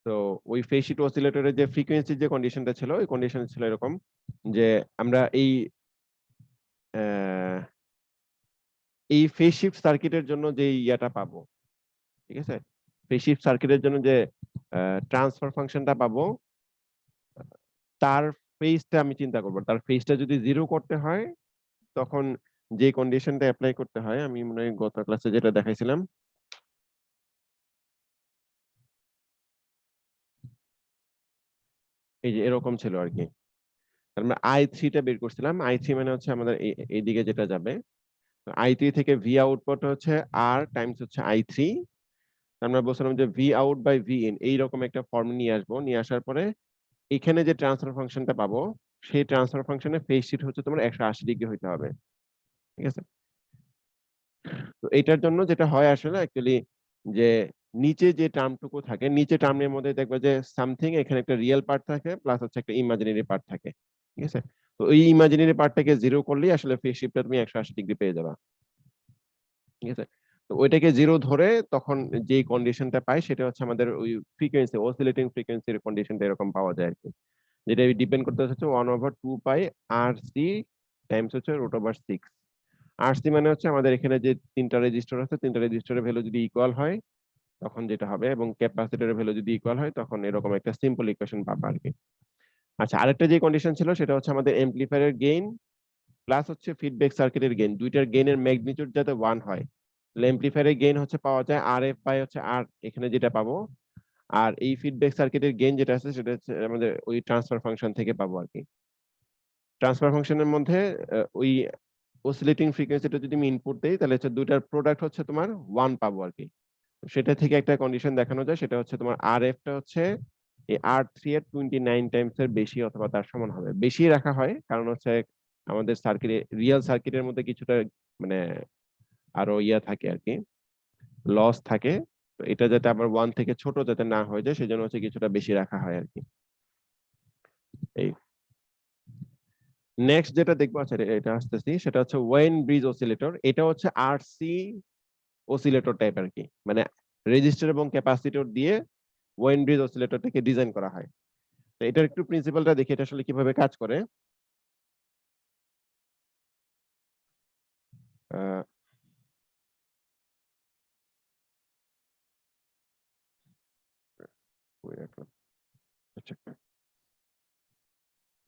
তো ওই phase shift অসিলেটরের যে ফ্রিকোয়েন্সির যে কন্ডিশনটা ছিল ওই কন্ডিশন ছিল এরকম যে আমরা এই ফেজ শিফট সার্কিটের জন্য যে ইয়াটা পাবো, ঠিক আছে, ফেজ শিফট সার্কিটের জন্য যে ট্রান্সফার ফাংশনটা পাবো তার ফেজটা আমি চিন্তা করবো। তার ফেজটা যদি 0 করতে হয় তখন যে কন্ডিশনটা অ্যাপ্লাই করতে হয়, আমি মনে হয় গত ক্লাসে যেটা দেখাইছিলাম, এই যে এরকম ছিল আর কি। আমরা I3 টা বের করছিলাম। I3 মানে হচ্ছে আমাদের এইদিকে যেটা যাবে। I3 থেকে ভি আউটপুট হচ্ছে আর টাইমস হচ্ছে I3। আমরা বলছিলাম যে V out by V in এইরকম একটা ফর্ম নিয়ে আসবো। নিয়ে আসার পরে এখানে যে ট্রান্সফার ফাংশনটা পাবো সেই ট্রান্সফার ফাংশনের ফেজ শিফট হচ্ছে তোমার 180 ডিগ্রি হইতে হবে, ঠিক আছে। তো এটার জন্য যেটা হয় আসলে অ্যাকচুয়ালি যে নিচে যে টার্মটুকু থাকে, নিচে টার্মের মধ্যে দেখবে যে সামথিং এখানে একটা রিয়েল পার্ট থাকে প্লাস হচ্ছে একটা ইমাজিনারি পার্ট থাকে, ঠিক আছে। তো এই ইমাজিনারি পার্টটাকে 0 করলেই আসলে ফেজ শিফটটা তুমি 180 ডিগ্রি পেয়ে যাবা, ঠিক আছে। তো ওইটাকে 0 ধরে তখন যে কন্ডিশনটা পাই সেটা হচ্ছে আমাদের ওই ফ্রিকোয়েন্সি অসিলেটিং ফ্রিকোয়েন্সির কন্ডিশনটা এরকম পাওয়া যায় আর কি, যেটা ডিপেন্ড করতে হচ্ছে 1/2 পাই RC টাইমস হচ্ছে √6। RC মানে হচ্ছে আমাদের এখানে যে তিনটা রেজিস্টার আছে তিনটা রেজিস্টারের ভ্যালু যদি ইকুয়াল হয় তখন যেটা হবে, এবং ক্যাপাসিটরের ভ্যালু যদি ইকুয়াল হয় তখন এরকম একটা সিম্পল ইকুয়েশন পাবো আর কি। আচ্ছা, আরেকটা যে কন্ডিশন ছিল সেটা হচ্ছে আমাদের এমপ্লিফায়ারের গেইন প্লাস হচ্ছে ফিডব্যাক সার্কিটের গেইন, দুইটার গেইনের ম্যাগনিটিউড যাতে 1 হয়। তাহলে এমপ্লিফায়ারের গেইন হচ্ছে পাওয়া যায় RF বাই হচ্ছে আর এখানে যেটা পাবো, আর এই ফিডব্যাক সার্কিটের গেইন যেটা আছে সেটা হচ্ছে আমাদের ওই ট্রান্সফার ফাংশন থেকে পাবো আর কি। ট্রান্সফার ফাংশনের মধ্যে ওই অসিলেটিং ফ্রিকোয়েন্সিটা যদি আমি ইনপুট দেই তাহলে হচ্ছে দুইটার প্রোডাক্ট হচ্ছে তোমার 1 পাবো আর কি। সেটা থেকে একটা কন্ডিশন দেখানো যায়, সেটা হচ্ছে তোমার RF টা হচ্ছে এই R3 এর 29 টাইমস এর বেশি অথবা তার সমান হবে। বেশি রাখা হয় কারণ হচ্ছে আমাদের সার্কিটে রিয়েল সার্কিটের মধ্যে কিছুটা মানে আরো ইয়া থাকে আর কি, লস থাকে। তো এটা যাতে আবার 1 থেকে ছোট যাতে না হয়ে যায় সেজন্য হচ্ছে কিছুটা বেশি রাখা হয় আর কি। এই নেক্সট যেটা দেখবো, আচ্ছা এটা আসতেছি, সেটা হচ্ছে ওয়েন ব্রিজ অসিলেটর। এটা হচ্ছে RC অসিলেটর টাইপ আর কি, মানে রেজিস্টার এবং ক্যাপাসিটর দিয়ে ওয়েন ব্রিজ অসিলেটরটাকে ডিজাইন করা হয়। তো এটার একটু প্রিন্সিপালটা দেখি এটা আসলে কিভাবে কাজ করে। আহ, আচ্ছা,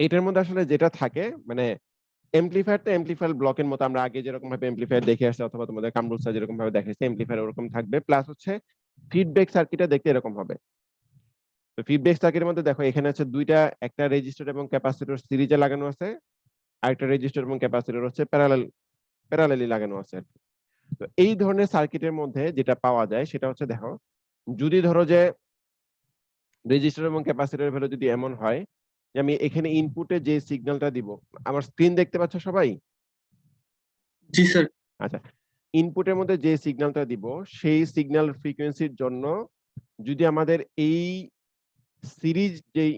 এটার মধ্যে আসলে যেটা থাকে মানে এমপ্লিফায়ারটা এমপ্লিফায়ার ব্লকের মতো আমরা আগে যেরকম ভাবে এমপ্লিফায়ার দেখে আসছি অথবা তোমাদের কামরুল স্যার যেরকম ভাবে দেখাইছে এমপ্লিফায়ার ওরকম থাকবে, প্লাস হচ্ছে ফিডব্যাক সার্কিটটা দেখতে এরকম হবে। তো ফিডব্যাক সার্কিটের মধ্যে দেখো এখানে হচ্ছে দুইটা, একটা রেজিস্টার এবং ক্যাপাসিটর সিরিজে লাগানো আছে, আরেকটা রেজিস্টার এবং ক্যাপাসিটর হচ্ছে প্যারালালি লাগানো আছে। তো এই ধরনের সার্কিটের মধ্যে যেটা পাওয়া যায় সেটা হচ্ছে দেখো, যদি ধরো যে রেজিস্টার এবং ক্যাপাসিটরের ভ্যালু যদি এমন হয় যে আমি এখানে ইনপুটে যে সিগন্যালটা দিব, আমার স্ক্রিন দেখতে পাচ্ছ সবাই? জি স্যার। আচ্ছা, ইনপুটের মধ্যে যে সিগন্যালটা দিব সেই সিগন্যাল ফ্রিকোয়েন্সির জন্য যদি আমাদের এই সিরিজ যেই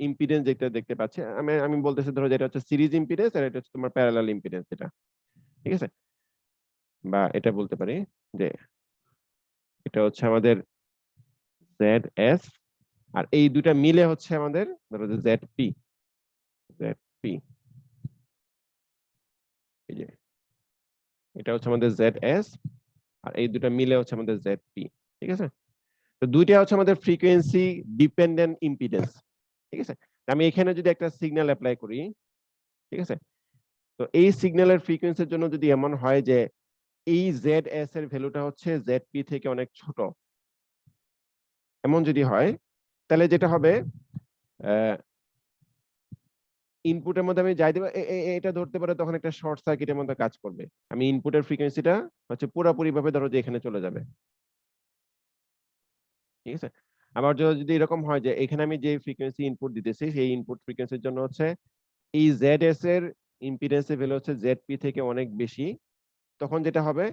ইম্পিডেন্স যেটা দেখতে পাচ্ছি, আমি আমি বলতেছি ধরো যেটা হচ্ছে সিরিজ ইম্পিডেন্স আর এটা হচ্ছে তোমার প্যারালাল ইম্পিডেন্স, এটা ঠিক আছে, বা এটা বলতে পারি যে এটা হচ্ছে আমাদের ZS আর এই দুটা মিলে হচ্ছে আমাদের ধরো যে ZP, এই যে এটা হচ্ছে আমাদের ZS আর এই দুটা মিলে হচ্ছে আমাদের ZP, ঠিক আছে। তো দুইটা হচ্ছে আমাদের ফ্রিকোয়েন্সি ডিপেন্ডেন্ট ইম্পিডেন্স, ঠিক আছে। আমি এখানে যদি একটা সিগন্যাল অ্যাপ্লাই করি, ঠিক আছে, তো এই সিগন্যালের ফ্রিকোয়েন্সির জন্য যদি এমন হয় যে এই ZS এর ভ্যালুটা হচ্ছে ZP থেকে অনেক ছোট, এমন যদি হয় তাহলে যেটা হবে ইনপুটের মধ্যে আমি যাই দেব এটা ধরতে পারে তখন একটা শর্ট সার্কিটের মধ্যে কাজ করবে। আমি ইনপুটের ফ্রিকোয়েন্সিটা হচ্ছে পুরোপুরি ভাবে ধরো যে এখানে চলে যাবে, ঠিক আছে। আবার যদি এরকম হয় যে এখানে আমি যে ফ্রিকোয়েন্সি ইনপুট দিতেছি সেই ইনপুট ফ্রিকোয়েন্সির জন্য হচ্ছে এই ZS এর ইম্পিডেন্সের ভ্যালু হচ্ছে ZP থেকে অনেক বেশি, তখন যেটা হবে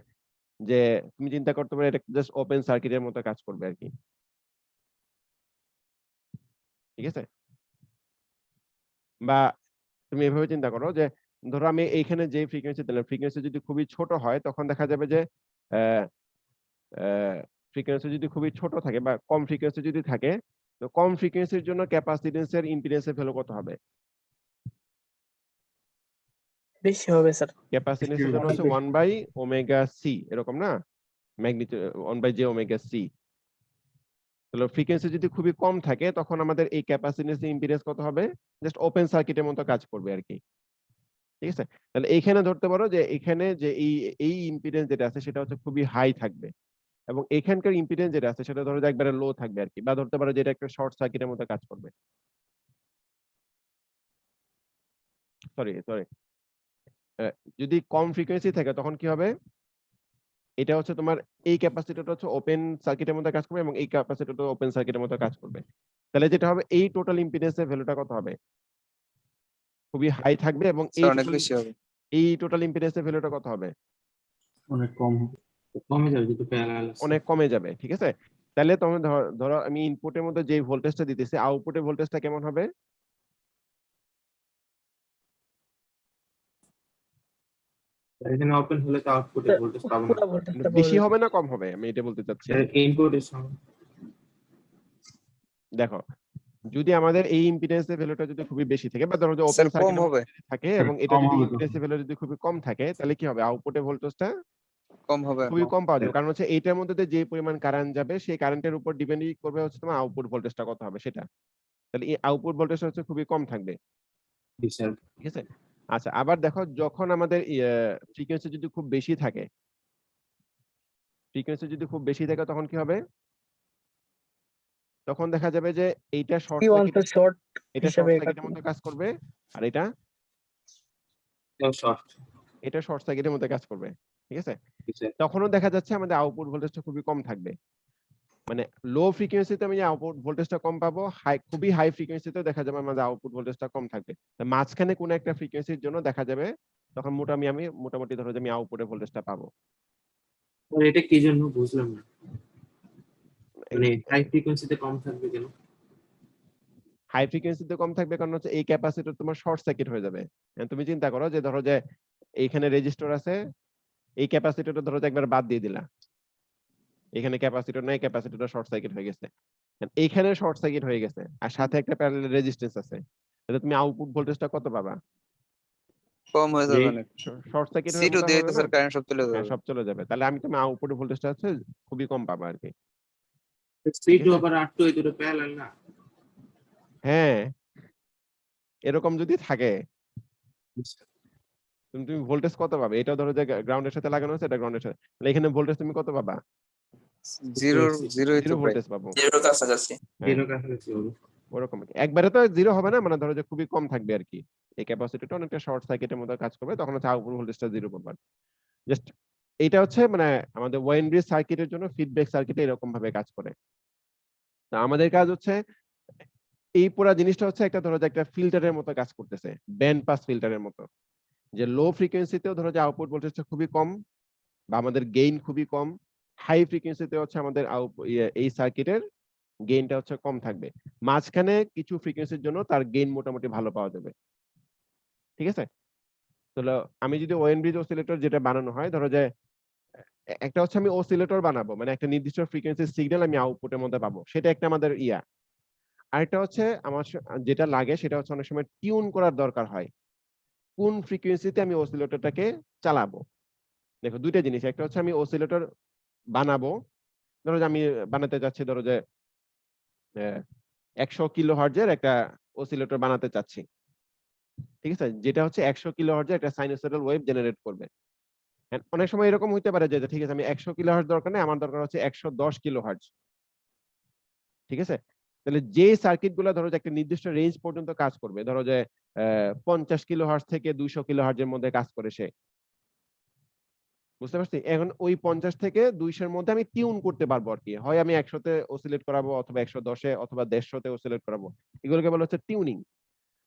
যে তুমি চিন্তা করতে পারো এটা জাস্ট ওপেন সার্কিটের মতো কাজ করবে আর কি, ঠিক আছে। বা তুমি এভাবে চিন্তা করো যে ধরো আমি এইখানে যে ফ্রিকোয়েন্সি দিলাম ফ্রিকোয়েন্সি যদি খুবই ছোট হয় তখন দেখা যাবে যে ফ্রিকোয়েন্সি যদি খুবই ছোট থাকে বা কম ফ্রিকোয়েন্সি যদি থাকে তো কম ফ্রিকোয়েন্সির জন্য ক্যাপাসিটেন্সের ইম্পিডেন্সের ভ্যালু কত হবে? বেশি হবে স্যার। ক্যাপাসিটেন্সের জন্য হচ্ছে 1/ωc, এরকম না? Magnitude 1/jωc। তাহলে ফ্রিকোয়েন্সি যদি খুবই কম থাকে তখন আমাদের এই ক্যাপাসিটেন্স ইম্পিডেন্স কত হবে? জাস্ট ওপেন সার্কিটের মতো কাজ করবে আর কি। ঠিক আছে? তাহলে এইখানে ধরতে পারো যে এখানে যে এই ইম্পিডেন্স যেটা আছে সেটা হচ্ছে খুবই হাই থাকবে, এবং এখানকার ইম্পিডেন্স যেটা আছে সেটা ধরো যে একবারে লো থাকবে আর কি, বা ধরতে পারো যে এটা একটা শর্ট সার্কিটের মতো কাজ করবে। সরি সরি, যদি কম ফ্রিকোয়েন্সি থাকে তখন কি হবে? এটা হচ্ছে তোমার এই ক্যাপাসিটরটা হচ্ছে ওপেন সার্কিটের মধ্যে কাজ করবে এবং এই ক্যাপাসিটরটা ওপেন সার্কিটের মধ্যে কাজ করবে। তাহলে যেটা হবে এই টোটাল ইম্পিডেন্সের ভ্যালুটা কত হবে? খুবই হাই থাকবে, এবং অনেক বেশি হবে। এই টোটাল ইম্পিডেন্সের ভ্যালুটা কত হবে? অনেক কম হবে। কমে যাবে যেহেতু প্যারালাল আছে। অনেক কমে যাবে। ঠিক আছে? তাহলে তুমি ধরো আমি ইনপুটের মধ্যে যে ভোল্টেজটা দিতেছি, আউটপুটের ভোল্টেজটা কেমন হবে? এখানে ওপেন হলে তো আউটপুটে ভোল্টেজ পাবো না। পুরো ভোল্টেজটা বেশি হবে না কম হবে, আমি এটা বলতে চাচ্ছি। ইনপুট এর সঙ্গে দেখো, যদি আমাদের এই ইম্পিডেন্সের ভ্যালুটা যদি খুবই বেশি থাকে, বা ধরো যে ওপেন স্যার কম সার্কিটের হবে, মধ্যে থাকে এবং এটা কম যদি হবে তো। ইম্পিডেন্সের ভ্যালু যদি খুবই কম থাকে, তাহলে কি হবে? আউটপুটের ভোল্টেজটা কম হবে। খুবই কম পাওয়া যাবে। কারণ হচ্ছে এইটার মধ্যে দিয়ে যে পরিমাণ কারেন্ট যাবে সেই কারেন্টের উপর ডিপেন্ড করবে হচ্ছে তোমার আউটপুট ভোল্টেজটা কত হবে সেটা। তাহলে এই আউটপুট ভোল্টেজটা হচ্ছে খুবই কম থাকবে। জি স্যার। ঠিক আছে? আচ্ছা, আবার দেখো যখন আমাদের ফ্রিকোয়েন্সি যদি খুব বেশি থাকে, তখন কি হবে? তখন দেখা যাবে যে এইটা শর্ট সার্কিট, শর্ট এটা হিসেবে শর্ট সার্কিটের মতো কাজ করবে, আর এটা শর্ট। শর্ট সার্কিটের মতো কাজ করবে। ঠিক আছে? জি স্যার। তখনও দেখা যাচ্ছে আমাদের আউটপুট ভোল্টেজটা খুবই কম থাকবে। মানে লো ফ্রিকোয়েন্সিতে আমি আউটপুট ভোল্টেজটা কম পাবো, খুবই হাই ফ্রিকোয়েন্সিতে দেখা যাবে আমাদের আউটপুট ভোল্টেজটা কম থাকবে। মাঝখানে কোন একটা ফ্রিকোয়েন্সির জন্য দেখা যাবে তখন আমি মোটামুটি ধরো যে আমি আউটপুটের ভোল্টেজটা পাবো। আর এটা কি জন্য বুঝলাম না, মানে হাই ফ্রিকোয়েন্সিতে কম থাকবে কেন? হাই ফ্রিকোয়েন্সিতে কম থাকবে কারণ হচ্ছে এই ক্যাপাসিটর তোমার শর্ট সার্কিট হয়ে যাবে। তুমি চিন্তা করো যে ধরো যে এইখানে রেজিস্টর আছে, এই ক্যাপাসিটরটা ধরো যে একবার বাদ দিয়ে দিলা, এখানে ক্যাপাসিটর নাই, ক্যাপাসিটরটা শর্ট সার্কিট হয়ে গেছে, এইখানে শর্ট সার্কিট হয়ে গেছে, আর সাথে একটা প্যারালাল রেজিস্ট্যান্স আছে, তাহলে তুমি আউটপুট ভোল্টেজটা কত পাবা? কম হয়ে যাবে অনেক। শর্ট সার্কিট হয়ে সিটু মোটা দিয়ে হবে তো না? স্যার কারেন্ট সব চলে হ্যাঁ, যাবে। সব চলে যাবে। তাহলে তুমি আউটপুট ভোল্টেজটা আছে খুবই কম পাবা আর কি। সি2 আবার আর2 এই দুটো প্যারালাল না? হ্যাঁ, এরকম যদি থাকে জি স্যার। তুমি ভোল্টেজ কত পাবে? এটা ধরো যে গ্রাউন্ডের সাথে লাগানো আছে, এটা গ্রাউন্ডের সাথে, তাহলে এখানে ভোল্টেজ তুমি কত পাবা? জিরোই তো জিরো প্রায়। ভোল্টেজ পাবো। জিরোর কাছাকাছি। হ্যাঁ, জিরো কাছাকাছি হবে। ওরকম আর কি। একবারে তো জিরো হবে না, মানে ধরো যে খুবই কম থাকবে আর কি। এই ক্যাপাসিটিটা অনেকটা শর্ট সার্কিটের মতো কাজ করবে, তখন হচ্ছে আউটপুট ভোল্টেজটা জিরো পাবা। জাস্ট এটা হচ্ছে মানে আমাদের ওয়েন ব্রিজ সার্কিটের জন্য ফিডব্যাক সার্কিটে এরকম ভাবে কাজ করে। তা আমাদের কাজ হচ্ছে এই পুরো জিনিসটা হচ্ছে একটা ধরো যে একটা ফিল্টারের মতো কাজ করতেছে, ব্যান্ড পাস ফিল্টারের মতো, যে লো ফ্রিকোয়েন্সিতেও ধরো যে আউটপুট ভোল্টেজটা খুবই কম বা আমাদের গেইন খুবই কম, হাই ফ্রিকোয়েন্সিতে হচ্ছে আমাদের এই সার্কিটের গেইনটা হচ্ছে কম থাকবে, মাঝখানে কিছু ফ্রিকোয়েন্সির জন্য তার গেইন মোটামুটি ভালো পাওয়া যাবে। ঠিক আছে? তাহলে আমি যদি ওয়েন ব্রিজ অসিলেটর যেটা বানানো হয়, ধরো যে একটা হচ্ছে আমি অসিলেটর বানাবো, মানে একটা নির্দিষ্ট ফ্রিকোয়েন্সির সিগন্যাল আমি আউটপুটের মধ্যে পাবো, সেটা একটা আমাদের আরেকটা হচ্ছে আমার যেটা লাগে সেটা হচ্ছে অনেক সময় টিউন করার দরকার হয়, কোন ফ্রিকোয়েন্সিতে আমি অসিলেটরটাকে চালাবো। দেখো দুইটা জিনিস, একটা হচ্ছে আমি অসিলেটর বানাবো, ধরো যে আমি বানাতে চাচ্ছি ধরো যে 100 কিলো হার্টজের একটা অসিলেটর বানাতে চাচ্ছি। ঠিক আছে? যেটা হচ্ছে 100 কিলো হার্টজের একটা সাইনোসয়েডাল ওয়েভ জেনারেট করবে। অনেক সময় এরকম হইতে পারে যে ঠিক আছে আমি 100 কিলো হার্টজ দরকার নেই, আমার দরকার হচ্ছে 110 কিলো হার্টজ। ঠিক আছে? তাহলে যে সার্কিট গুলো ধরো যে একটা নির্দিষ্ট রেঞ্জ পর্যন্ত কাজ করবে, ধরো যে 50 কিলো হার্টজ থেকে 200 কিলো হার্টজের মধ্যে কাজ করে সে, বুঝতে পারছি? এখন ওই 50 থেকে 200 এর মধ্যে আমি টিউন করতে পারবো আর কি, হয় আমি 100 তে অসিলেট করাবো অথবা 110 এ অথবা 150 তে অসিলেট করাবো, এগুলোকে বলা হচ্ছে টিউনিং।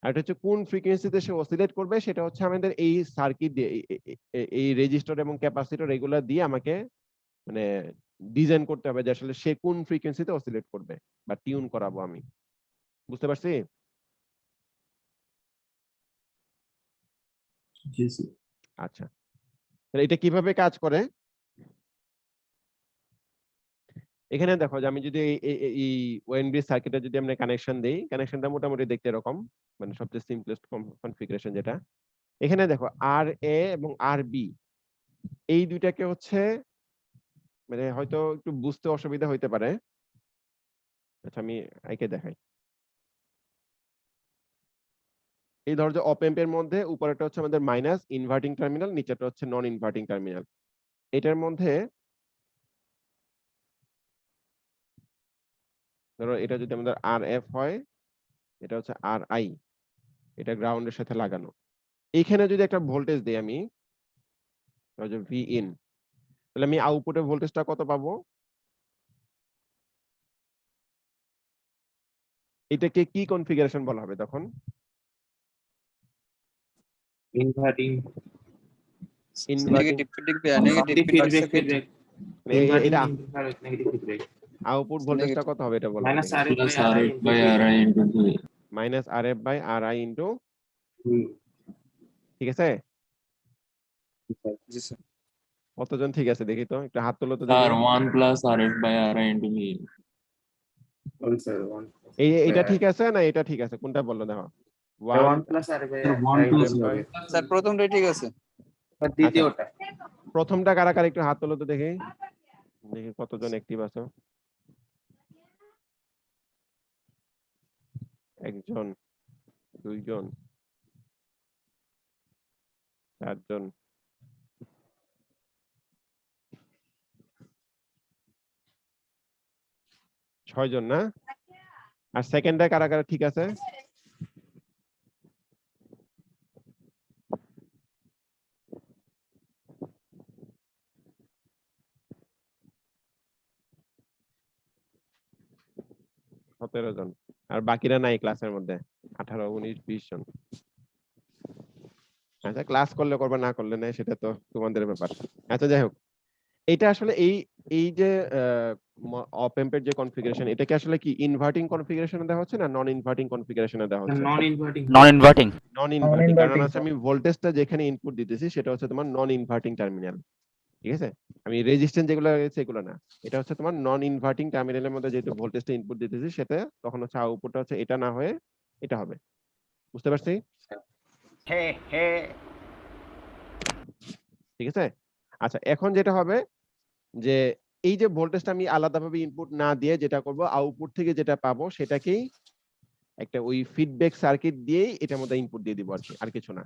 আর এটা হচ্ছে কোন ফ্রিকোয়েন্সিতে সে অসিলেট করবে সেটা হচ্ছে আমাদের এই সার্কিট দিয়ে এই রেজিস্টর এবং ক্যাপাসিটর এগুলা দিয়ে আমাকে মানে ডিজাইন করতে হবে যে আসলে সে কোন ফ্রিকোয়েন্সিতে অসিলেট করবে বা টিউন করাবো আমি। বুঝতে পারছি? জি স্যার। আচ্ছা, তাহলে এটা কিভাবে কাজ করে? এখানে দেখো যে আমি যদি এই ওয়েন ব্রিজ সার্কিটে যদি আমরা কানেকশন দেই, কানেকশনটা মোটামুটি দেখতে এরকম, মানে সবচেয়ে সিম্পলেস্ট কনফিগারেশন যেটা। এখানে দেখো আর এ এবং আর বি এই দুইটাকে হচ্ছে মানে হয়তো একটু বুঝতে অসুবিধা হইতে পারে। আচ্ছা আমি একে দেখাই। এই ধরো যে অপ এম্পের মধ্যে উপরেটা হচ্ছে আমাদের মাইনাস ইনভার্টিং টার্মিনাল, নিচেটা হচ্ছে নন ইনভার্টিং টার্মিনাল। এটার মধ্যে ধরো এটা যদি আমাদের আর এফ হয়, এটা হচ্ছে আর আই, এটা গ্রাউন্ডের সাথে লাগানো। এইখানে যদি একটা ভোল্টেজ দিই আমি, ধরো যে ভি ইন, তাহলে আমি আউটপুটের ভোল্টেজটা কত পাবো? এটাকে কি কনফিগারেশন বলা হবে তখন? Inverting negative feedback negative feedback feedback feedback মানে ইনভার্টিং এটা নেগেটিভ ফিডব্যাক আউটপুট ভোল্টেজটা কত হবে এটা বলা মাইনাস হবে? R F plus by R I RF by RI into V. Minus R F by R I into, হুম ঠিক আছে? জি স্যার কতজন ঠিক আছে দেখি তো, একটু হাত তোলো তো Sir, দেখি। 1 plus RF by RI into V. Sir এটা ঠিক আছে না এটা ঠিক আছে, কোনটা বললো দেখো? 1 plus R F by R sir প্রথমটাই ঠিক আছে দ্বিতীয়টা প্রথমটা কারা কারা একটু হাত তোলো তো দেখি, দেখি কতজন অ্যাক্টিভ আছো। একজন, দুইজন, চারজন, ছয়জন না? আর সেকেন্ডটা কারা কারা ঠিক আছে? সতেরো জন। আর বাকিরা নাই ক্লাসের মধ্যে, 18, 19, 20 জন। আচ্ছা ক্লাস করলে করবে, না করলে নাই, সেটা তো তোমাদের ব্যাপার। আচ্ছা যাই হোক, এটা আসলে এই এই যে অপ এম্পের যে কনফিগারেশন, এটাকে আসলে কি ইনভার্টিং কনফিগারেশনে দেওয়া হচ্ছে না নন ইনভার্টিং কনফিগারেশনে দেওয়া হচ্ছে? নন ইনভার্টিং নন ইনভার্টিং। নন ইনভার্টিং, কারণ Non-inverting হচ্ছে আমি ভোল্টেজটা যেখানে ইনপুট দিতেছি সেটা হচ্ছে তোমার নন ইনভার্টিং টার্মিনাল, ঠিক আছে? আমি রেজিস্ট্যান্স যেগুলো আছে এগুলো না, এটা হচ্ছে তোমার নন ইনভার্টিং টার্মিনালের মধ্যে যেহেতু ভোল্টেজটা ইনপুট দিতেছি, সেটা তখন হচ্ছে আউটপুটটা হচ্ছে এটা না হয়ে এটা হবে। বুঝতে পারছি? ঠিক আছে। আচ্ছা এখন যেটা হবে যে এই যে ভোল্টেজটা আমি আলাদাভাবে ইনপুট না দিয়ে যেটা করব, আউটপুট থেকে যেটা পাবো সেটাকেই একটা ওই ফিডব্যাক সার্কিট দিয়েই এটার মধ্যে ইনপুট দিয়ে দিব আর কিছু না।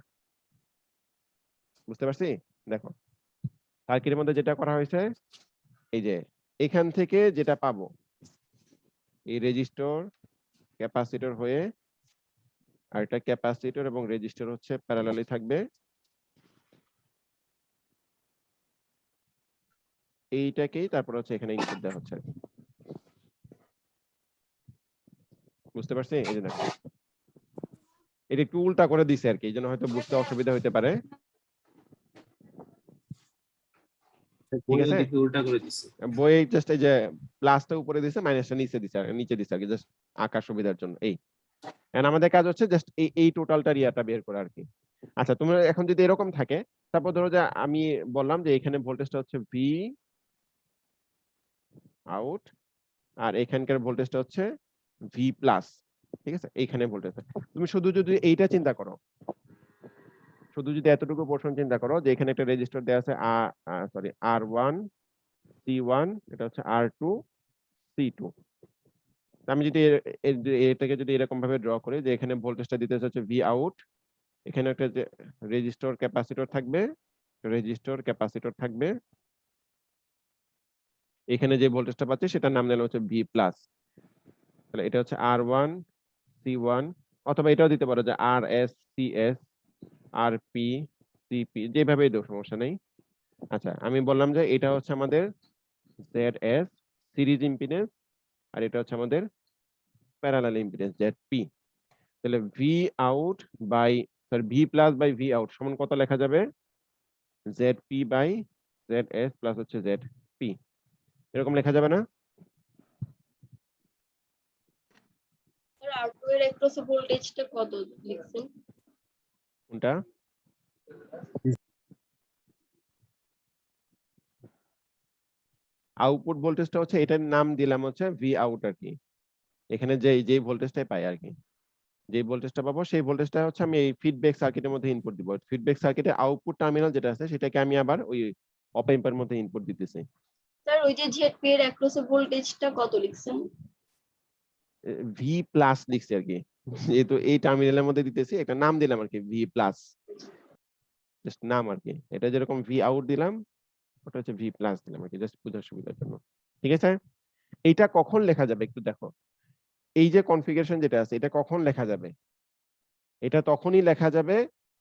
বুঝতে পারছি? দেখো সার্কিটের মধ্যে যেটা করা হয়েছে, এই যে এখান থেকে যেটা পাবো, এই রেজিস্টর ক্যাপাসিটর হয়ে, আর এটা ক্যাপাসিটর এবং রেজিস্টর হচ্ছে প্যারালালি থাকবে, এইটাকেই তারপর হচ্ছে এখানে ইনপুট দেওয়া হচ্ছে। বুঝতে পারছি? এই যে দেখো এটা একটু উল্টা করে দিছে আর কি, এই জন্য হয়তো বুঝতে অসুবিধা হতে পারে। ঠিক আছে, উল্টা করে দিছে বই জাস্ট এই যে প্লাসটা উপরে দিছে, মাইনাসটা নিচে দিছে, নিচে দিছে আর কি, জাস্ট আঁকার সুবিধার জন্য। এই এন্ড আমাদের কাজ হচ্ছে জাস্ট এই টোটালটা রিয়াটা বের করা আর কি। আচ্ছা তোমরা এখন যদি এরকম থাকে, তারপর ধরো যে আমি বললাম যে এখানে ভোল্টেজটা হচ্ছে ভি আউট, আর এখানকার ভোল্টেজটা হচ্ছে ভি প্লাস, ঠিক আছে? এইখানে ভোল্টেজ, তুমি শুধু যদি এইটা চিন্তা করো, শুধু যদি এতটুকু পোর্শন চিন্তা করো যে এখানে একটা রেজিস্টার দেওয়া আছে R1 C1, এটা হচ্ছে R2 C2। আমি যদি এটাকে যদি এরকম ভাবে ড্র করি যে এখানে ভোল্টেজটা দিতে হচ্ছে ভি আউট, এখানে একটা যে রেজিস্টর ক্যাপাসিটর থাকবে, রেজিস্টর ক্যাপাসিটর থাকবে, এখানে যে ভোল্টেজটা পাচ্ছি সেটার নাম দিলাম হচ্ছে ভি প্লাস। তাহলে এটা হচ্ছে R1 C1, অথবা এটাও দিতে পারো যে RS CS RP CP, যেভাবেই দাও সমস্যা নেই। আচ্ছা আমি বললাম যে এটা হচ্ছে আমাদের ZS সিরিজ ইম্পিডেন্স, আর এটা হচ্ছে আমাদের প্যারালাল ইম্পিডেন্স ZP। তাহলে V out by V plus by V out সমান কত লেখা যাবে? ZP বাই ZS প্লাস হচ্ছে ZP, এরকম লেখা যাবে না? স্যার R2 এর অ্যাক্রস ভোল্টেজটা কত লিখছেন? কোনটা? আউটপুট ভোল্টেজটা হচ্ছে এটার নাম দিলাম হচ্ছে ভি আউট আর কি। এখানে যেই ভোল্টেজটাই পাই আর কি, যে ভোল্টেজটা পাবো সেই ভোল্টেজটা হচ্ছে আমি এই ফিডব্যাক সার্কিটের মধ্যে ইনপুট দিব। ফিডব্যাক সার্কিটের আউটপুট টার্মিনাল যেটা আছে সেটাকে আমি আবার ওই অপ এম্পের মধ্যে ইনপুট দিতেছি। স্যার ওই যে জেডপি এর অ্যাক্রসে ভোল্টেজটা কত লিখছেন? ভি প্লাস লিখছি আর কি, যেহেতু এই টার্মিনালের মধ্যে দিতেছি একটা নাম দিলাম আর কি, ভি প্লাস, জাস্ট নাম আর কি। এটা যেরকম ভি আউট দিলাম ওটা হচ্ছে ভি প্লাস দিলাম আর কি, জাস্ট বোঝার সুবিধার জন্য। ঠিক আছে, এইটা কখন লেখা যাবে একটু দেখো। এই যে কনফিগারেশন যেটা আছে এটা কখন লেখা যাবে? এটা তখনই লেখা যাবে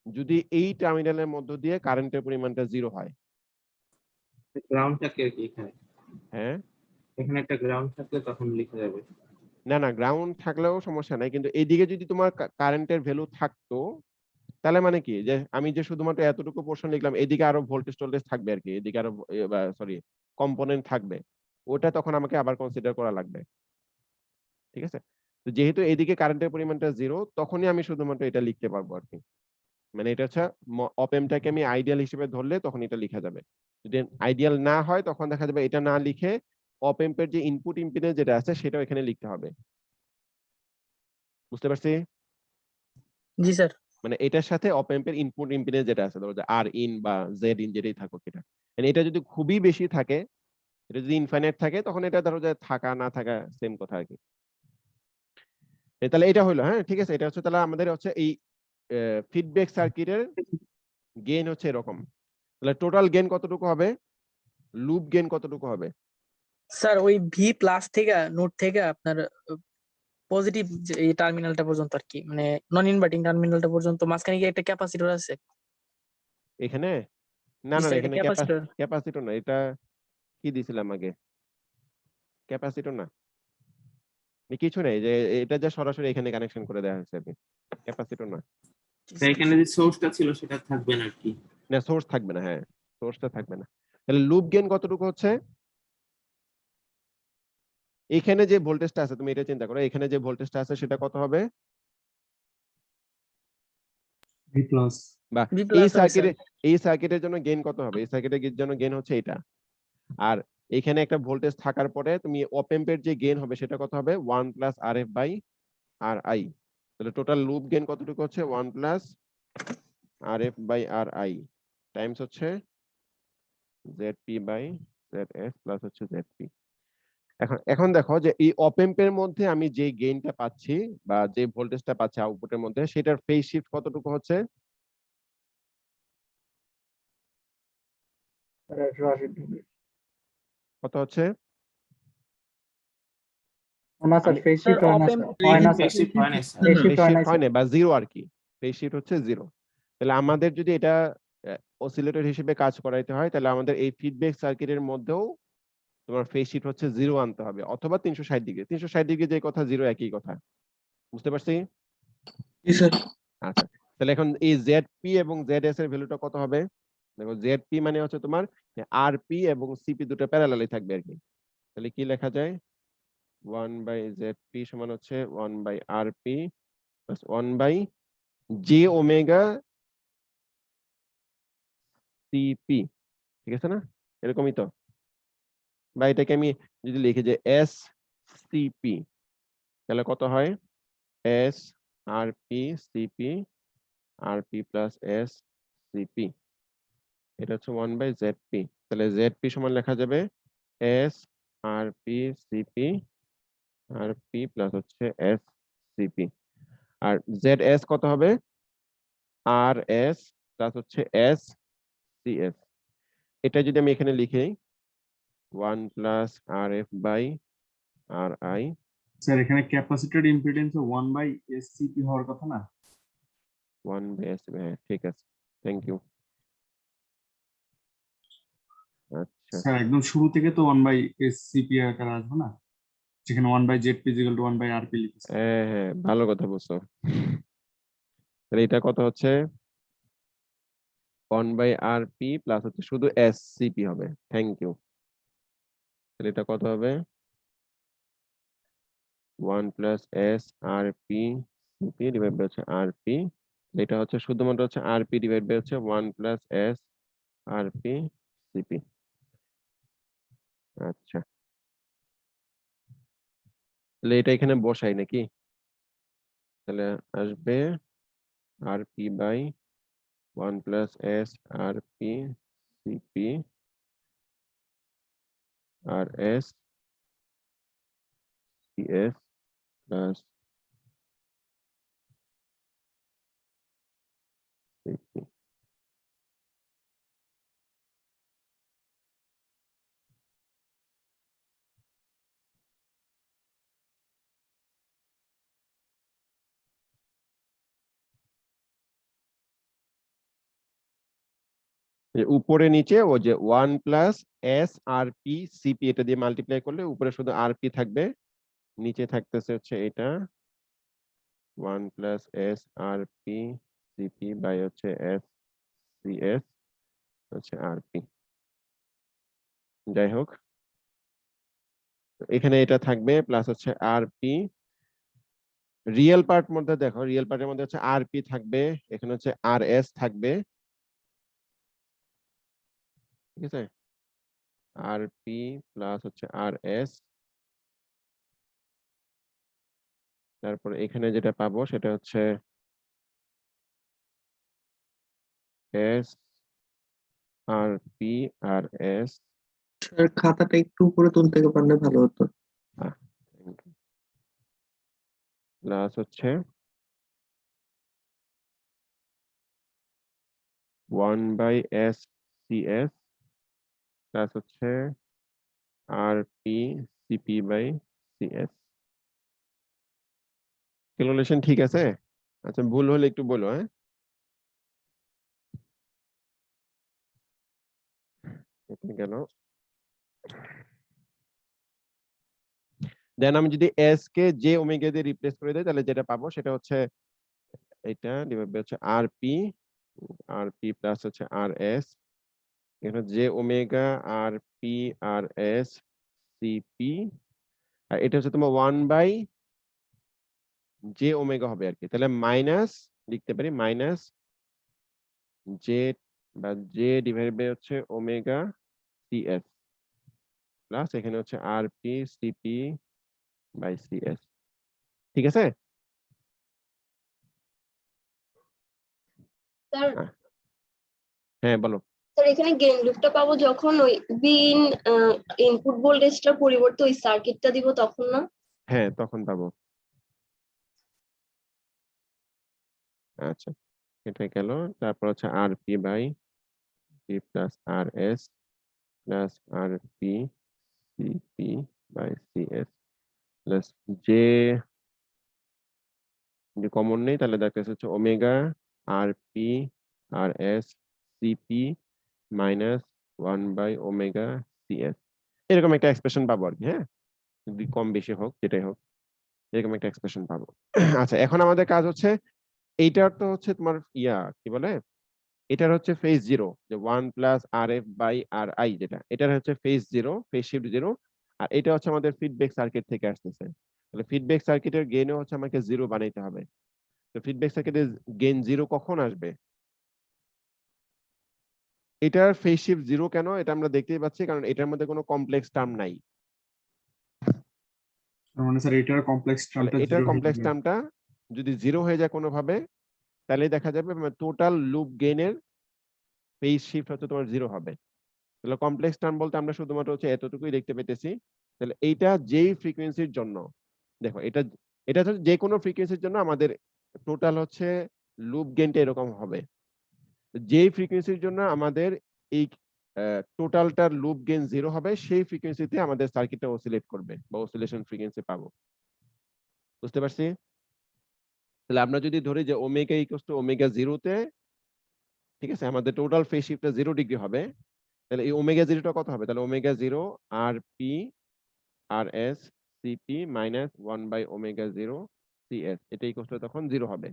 যদি এই টার্মিনালের মধ্য দিয়ে কারেন্টের পরিমাণটা 0 হয়। গ্রাউন্ড থাকে কি এখানে? হ্যাঁ, এখানে একটা গ্রাউন্ড থাকলে তখন লিখা যাবে। না না, গ্রাউন্ড থাকলেও সমস্যা নাই, কিন্তু এইদিকে যদি তোমার কারেন্টের ভ্যালু থাকতো তাহলে মানে কি, যে আমি যে শুধুমাত্র এতটুকু পোর্শন লিখলাম, এদিকে আরো ভোল্টেজ টোল্টেজ থাকবে আর কি, এদিকে আরো সরি কম্পোনেন্ট থাকবে, ওটা তখন আমাকে আবার কনসিডার করা লাগবে। ঠিক আছে, তো যেহেতু এদিকে কারেন্টের পরিমাণটা 0, তখনই আমি শুধুমাত্র এটা লিখতে পারবো আর কি। মানে এটা হচ্ছে অপ এম্পটাকে আমি আইডিয়াল হিসেবে ধরলে তখন এটা লেখা যাবে। যদি আইডিয়াল না হয় তখন দেখা যাবে এটা না লিখে অপ এম্পের যে ইনপুট ইম্পিডেন্স যেটা আছে সেটাও এখানে লিখতে হবে। বুঝতে পারছি? জি স্যার। মানে এটার সাথে অপ এম্পের ইনপুট ইম্পিডেন্স যেটা আছে, ধরো যে আর ইন বা জেড ইন যেটাই থাকুক, এটা মানে এটা যদি খুবই বেশি থাকে, এটা যদি ইনফাইনাইট থাকে, তখন এটা ধরো যে থাকা না থাকা সেম কথা আর কি। তাহলে এটা হলো, হ্যাঁ ঠিক আছে, এটা হচ্ছে তাহলে আমাদের হচ্ছে এই ফিডব্যাক সার্কিটের গেইন হচ্ছে এরকম। তাহলে টোটাল গেইন কতটুকু হবে, লুপ গেইন কতটুকু হবে? স্যার ওই ভি প্লাস থেকে নোট থেকে আপনার পজিটিভ যে এই টার্মিনালটা পর্যন্ত আর কি, মানে নন ইনভার্টিং টার্মিনালটা পর্যন্ত মাঝখানে কি একটা ক্যাপাসিটর আছে? এখানে না জি না, স্যার, এটা এখানে ক্যাপাসিটর। ক্যাপাসিটর না, এটা কি দিছিলাম আগে, ক্যাপাসিটর না, কিছু নেই, যে এটা যা সরাসরি এখানে কানেকশন করে দেওয়া হয়েছে আর কি, ক্যাপাসিটর না। এখানে যে সোর্সটা ছিল সেটা থাকবে না কি? না, সোর্স থাকবে না, হ্যাঁ সোর্সটা থাকবে না। তাহলে লুপ গেইন কতটুকু হচ্ছে? এখানে যে ভোল্টেজটা আছে তুমি এটা চিন্তা করো, এখানে যে ভোল্টেজটা আছে সেটা কত হবে? V plus. বা ভি এই প্লাস হবে স্যার। সার্কিটের জন্য গেইন কত হবে? এই সার্কিটের জন্য গেইন হচ্ছে এটা। আর এখানে একটা ভোল্টেজ থাকার পরে তুমি অপ এম্পের যে গেইন হবে সেটা কত হবে? 1 plus R F by R I. তাহলে টোটাল লুপ গেইন কতটুকু হচ্ছে? 1 plus R F by R I times হচ্ছে ZP by Z S plus হচ্ছে জেডপি। এখন দেখো যে এই অপ এম্পের মধ্যে আমি যে গেইনটা পাচ্ছি বা যে ভোল্টেজটা পাচ্ছি আউটপুটের মধ্যে, সেটার ফেজ শিফট কতটুকু হচ্ছে? কত হচ্ছে? স্যার অপ এম্প ফেজ শিফট হয় না স্যার। ফেজ শিফট হয় না বা জিরো আর কি, ফেজ শিফট হচ্ছে 0। তাহলে আমাদের যদি এটা অসিলেটর হিসেবে কাজ করাইতে হয়, তাহলে আমাদের এই ফিডব্যাক সার্কিটের মধ্যেও তোমার ফেজ শিফট হচ্ছে 0 আনতে হবে, অথবা 360 ডিগ্রি। 360 ডিগ্রি যে কথা 0 একই কথা। বুঝতে পারছি? জি স্যার। আচ্ছা, তাহলে এখন এই জেডপি এবং জেডএস এর ভ্যালুটা কত হবে? দেখো জেডপি মানে হচ্ছে তোমার আরপি এবং সিপি দুটো প্যারালালি থাকবে আর কি। তাহলে কি লেখা যায়? 1 বাই জেডপি সমান হচ্ছে 1 by RP plus 1 by J omega CP. ঠিক আছে না? এরকমই তো। বা এটাকে আমি যদি লিখি যে এস সিপি, তাহলে কত হয়? S RP CP, RP plus S CP, এটা হচ্ছে 1 বাই জেডপি। তাহলে জেডপি সমান লেখা যাবে S RP CP, RP plus হচ্ছে এস সিপি। আর জেড এস কত হবে? আর এস প্লাস হচ্ছে এস সিএস। এটা যদি আমি এখানে লিখি 1 plus R F by R I. Sir এখানে ক্যাপাসিটর ইম্পিডেন্স 1 বাই এসসিপি হওয়ার কথা না? 1 বাই এস, হ্যাঁ ঠিক আছে, থ্যাংক ইউ। আচ্ছা, স্যার একদম শুরু থেকে তো 1 বাই এসসিপি আকারে আসবে না, যেখানে 1 by ZP equal to 1 by RP লিখেছে। হ্যাঁ হ্যাঁ, ভালো কথা বলছো। তাহলে এটা কত হচ্ছে? 1 বাই আর পি প্লাস হচ্ছে শুধু এস সিপি হবে, থ্যাংক ইউ। তাহলে এটা কত হবে? 1 plus S R P CP divide by হচ্ছে আর পি। এটা হচ্ছে শুধুমাত্র হচ্ছে আর পি ডিভাইড বাই হচ্ছে 1 plus S R P CP. আচ্ছা, তাহলে এটা এখানে বসাই নাকি? তাহলে আসবে RP by 1 plus S RP CP R S CS plus CP. উপরে নিচে ও যে 1 প্লাস এস আরপি সিপি এটা দিয়ে মাল্টিপ্লাই করলে উপরে শুধু আরপি থাকবে, নিচে থাকতেছে হচ্ছে এটা 1 plus S RP CP by হচ্ছে এস সিএস হচ্ছে আরপি। যাই হোক, এখানে এটা থাকবে প্লাস হচ্ছে আরপি। রিয়েল পার্ট মধ্যে দেখো, রিয়েল পার্টের মধ্যে হচ্ছে আরপি থাকবে, এখানে হচ্ছে আর এস থাকবে, ঠিক আছে? আরপি প্লাস হচ্ছে আর এস, তারপর এখানে যেটা পাবো সেটা হচ্ছে S RP R S sir খাতাটা একটু উপরে তুলতে পারলে ভালো হতো। প্লাস হচ্ছে 1 বাই এস সিএস প্লাস হচ্ছে RP CP by CS. Calculation ঠিক আছে? আচ্ছা, ভুল হলে একটু বলো, হ্যাঁ? এটা গেল। দেন আমি যদি এস কে জে ওমেগা দিয়ে রিপ্লেস করে দেই তাহলে যেটা পাবো সেটা হচ্ছে এটা ডিভাইড বাই হচ্ছে আরপি, আরপি প্লাস হচ্ছে আর এস, এখানে J omega RP R S CP, আর এটা হচ্ছে তোমার 1 বাই জে ওমেগা হবে আর কি। তাহলে মাইনাস লিখতে পারি মাইনাস জে বা জে ডিভাইড বাই হচ্ছে ওমেগা সিএস প্লাস এখানে হচ্ছে আরপি সিপি বাই সিএস। ঠিক আছে? স্যার হ্যাঁ বলো। স্যার এখানে গেইন লুপটা পাবো যখন ওই বিন ইনপুট ভোল্টেজটার পরিবর্তে ওই সার্কিটটা দিব তখন না? হ্যাঁ, তখন পাবো। আচ্ছা, এটা গেল। তারপর হচ্ছে RP by P plus R S plus RP CP by CS plus J, যদি কমন নেই তাহলে দেখা যাচ্ছে omega RP R S CP minus 1 by omega CS. এরকম একটা এক্সপ্রেশন পাবো আর কি। হ্যাঁ, যদি কম বেশি হোক যেটাই হোক, এরকম একটা এক্সপ্রেশন পাবো। আচ্ছা, এখন আমাদের কাজ হচ্ছে এইটার তো হচ্ছে তোমার কি বলে, এটার হচ্ছে ফেজ জিরো, যে 1 plus R F by R I, যেটা এটার হচ্ছে phase zero, phase shift zero. আর এটা হচ্ছে আমাদের ফিডব্যাক সার্কিট থেকে আসতেছে, তাহলে ফিডব্যাক সার্কিটের গেইনও হচ্ছে আমাকে জিরো বানাইতে হবে। তো ফিডব্যাক সার্কিটের গেইন জিরো কখন আসবে? এটার ফেজ শিফট জিরো কেন এটা আমরা দেখতেই পাচ্ছি, কারণ এটার মধ্যে কোনো কমপ্লেক্স টার্ম নাই। তার মানে স্যার এটার কমপ্লেক্স তাহলে টার্মটা এটার 0 হয়ে কমপ্লেক্স যাবে। টার্মটা যদি জিরো হয়ে যায় কোনোভাবে, তাহলে দেখা যাবে টোটাল লুপ গেইনের ফেজ শিফট হচ্ছে তোমার জিরো হবে। তাহলে কমপ্লেক্স টার্ম বলতে আমরা শুধুমাত্র হচ্ছে এতটুকুই দেখতে পেতেছি। তাহলে এইটা যেই ফ্রিকোয়েন্সির জন্য, দেখো এটা এটা হচ্ছে যে কোনো ফ্রিকোয়েন্সির জন্য আমাদের টোটাল হচ্ছে লুপ গেইনটা এরকম হবে। যেই ফ্রিকোয়েন্সির জন্য আমাদের এই টোটালটার লুপ গেইন জিরো হবে, সেই ফ্রিকোয়েন্সিতে আমাদের সার্কিটটা অসিলেট করবে বা অসিলেশন ফ্রিকোয়েন্সি পাবো। বুঝতে পারছি? তাহলে আমরা যদি ধরি যে ওমেগা ইকুয়ালস টু ওমেগা জিরোতে, ঠিক আছে, আমাদের টোটাল ফেজ শিফটটা 0 ডিগ্রি হবে, তাহলে এই ওমেগা জিরোটা কত হবে? তাহলে omega zero R P R S CP minus 1 by omega zero CS, এটা ইকুয়ালস টু তখন জিরো হবে।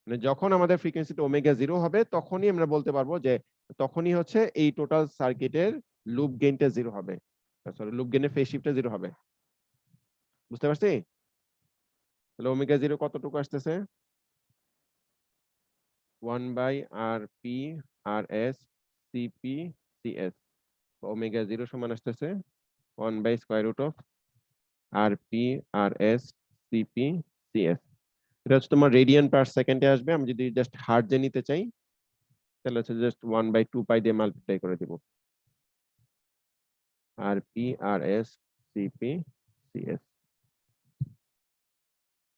মানে যখন আমাদের ফ্রিকোয়েন্সিটা ওমেগা জিরো হবে তখনই আমরা বলতে পারবো যে তখনই হচ্ছে এই টোটাল সার্কিটের লুপ গেইনটা জিরো হবে, সরি লুপ গেইনের ফেজ শিফটটা জিরো হবে। বুঝতে পারছি? তাহলে ওমেগা জিরো কতটুকু আসতেছে? 1 by R P R S CP CS omega 0 সমান আসতেছে 1/√of RP RS CP CS। এটা হচ্ছে তোমার রেডিয়ান পার সেকেন্ডে আসবে। আমি যদি জাস্ট হার্টজে নিতে চাই তাহলে হচ্ছে জাস্ট 1/2 পাই দিয়ে মাল্টিপ্লাই করে দিব। RP RS CP CS।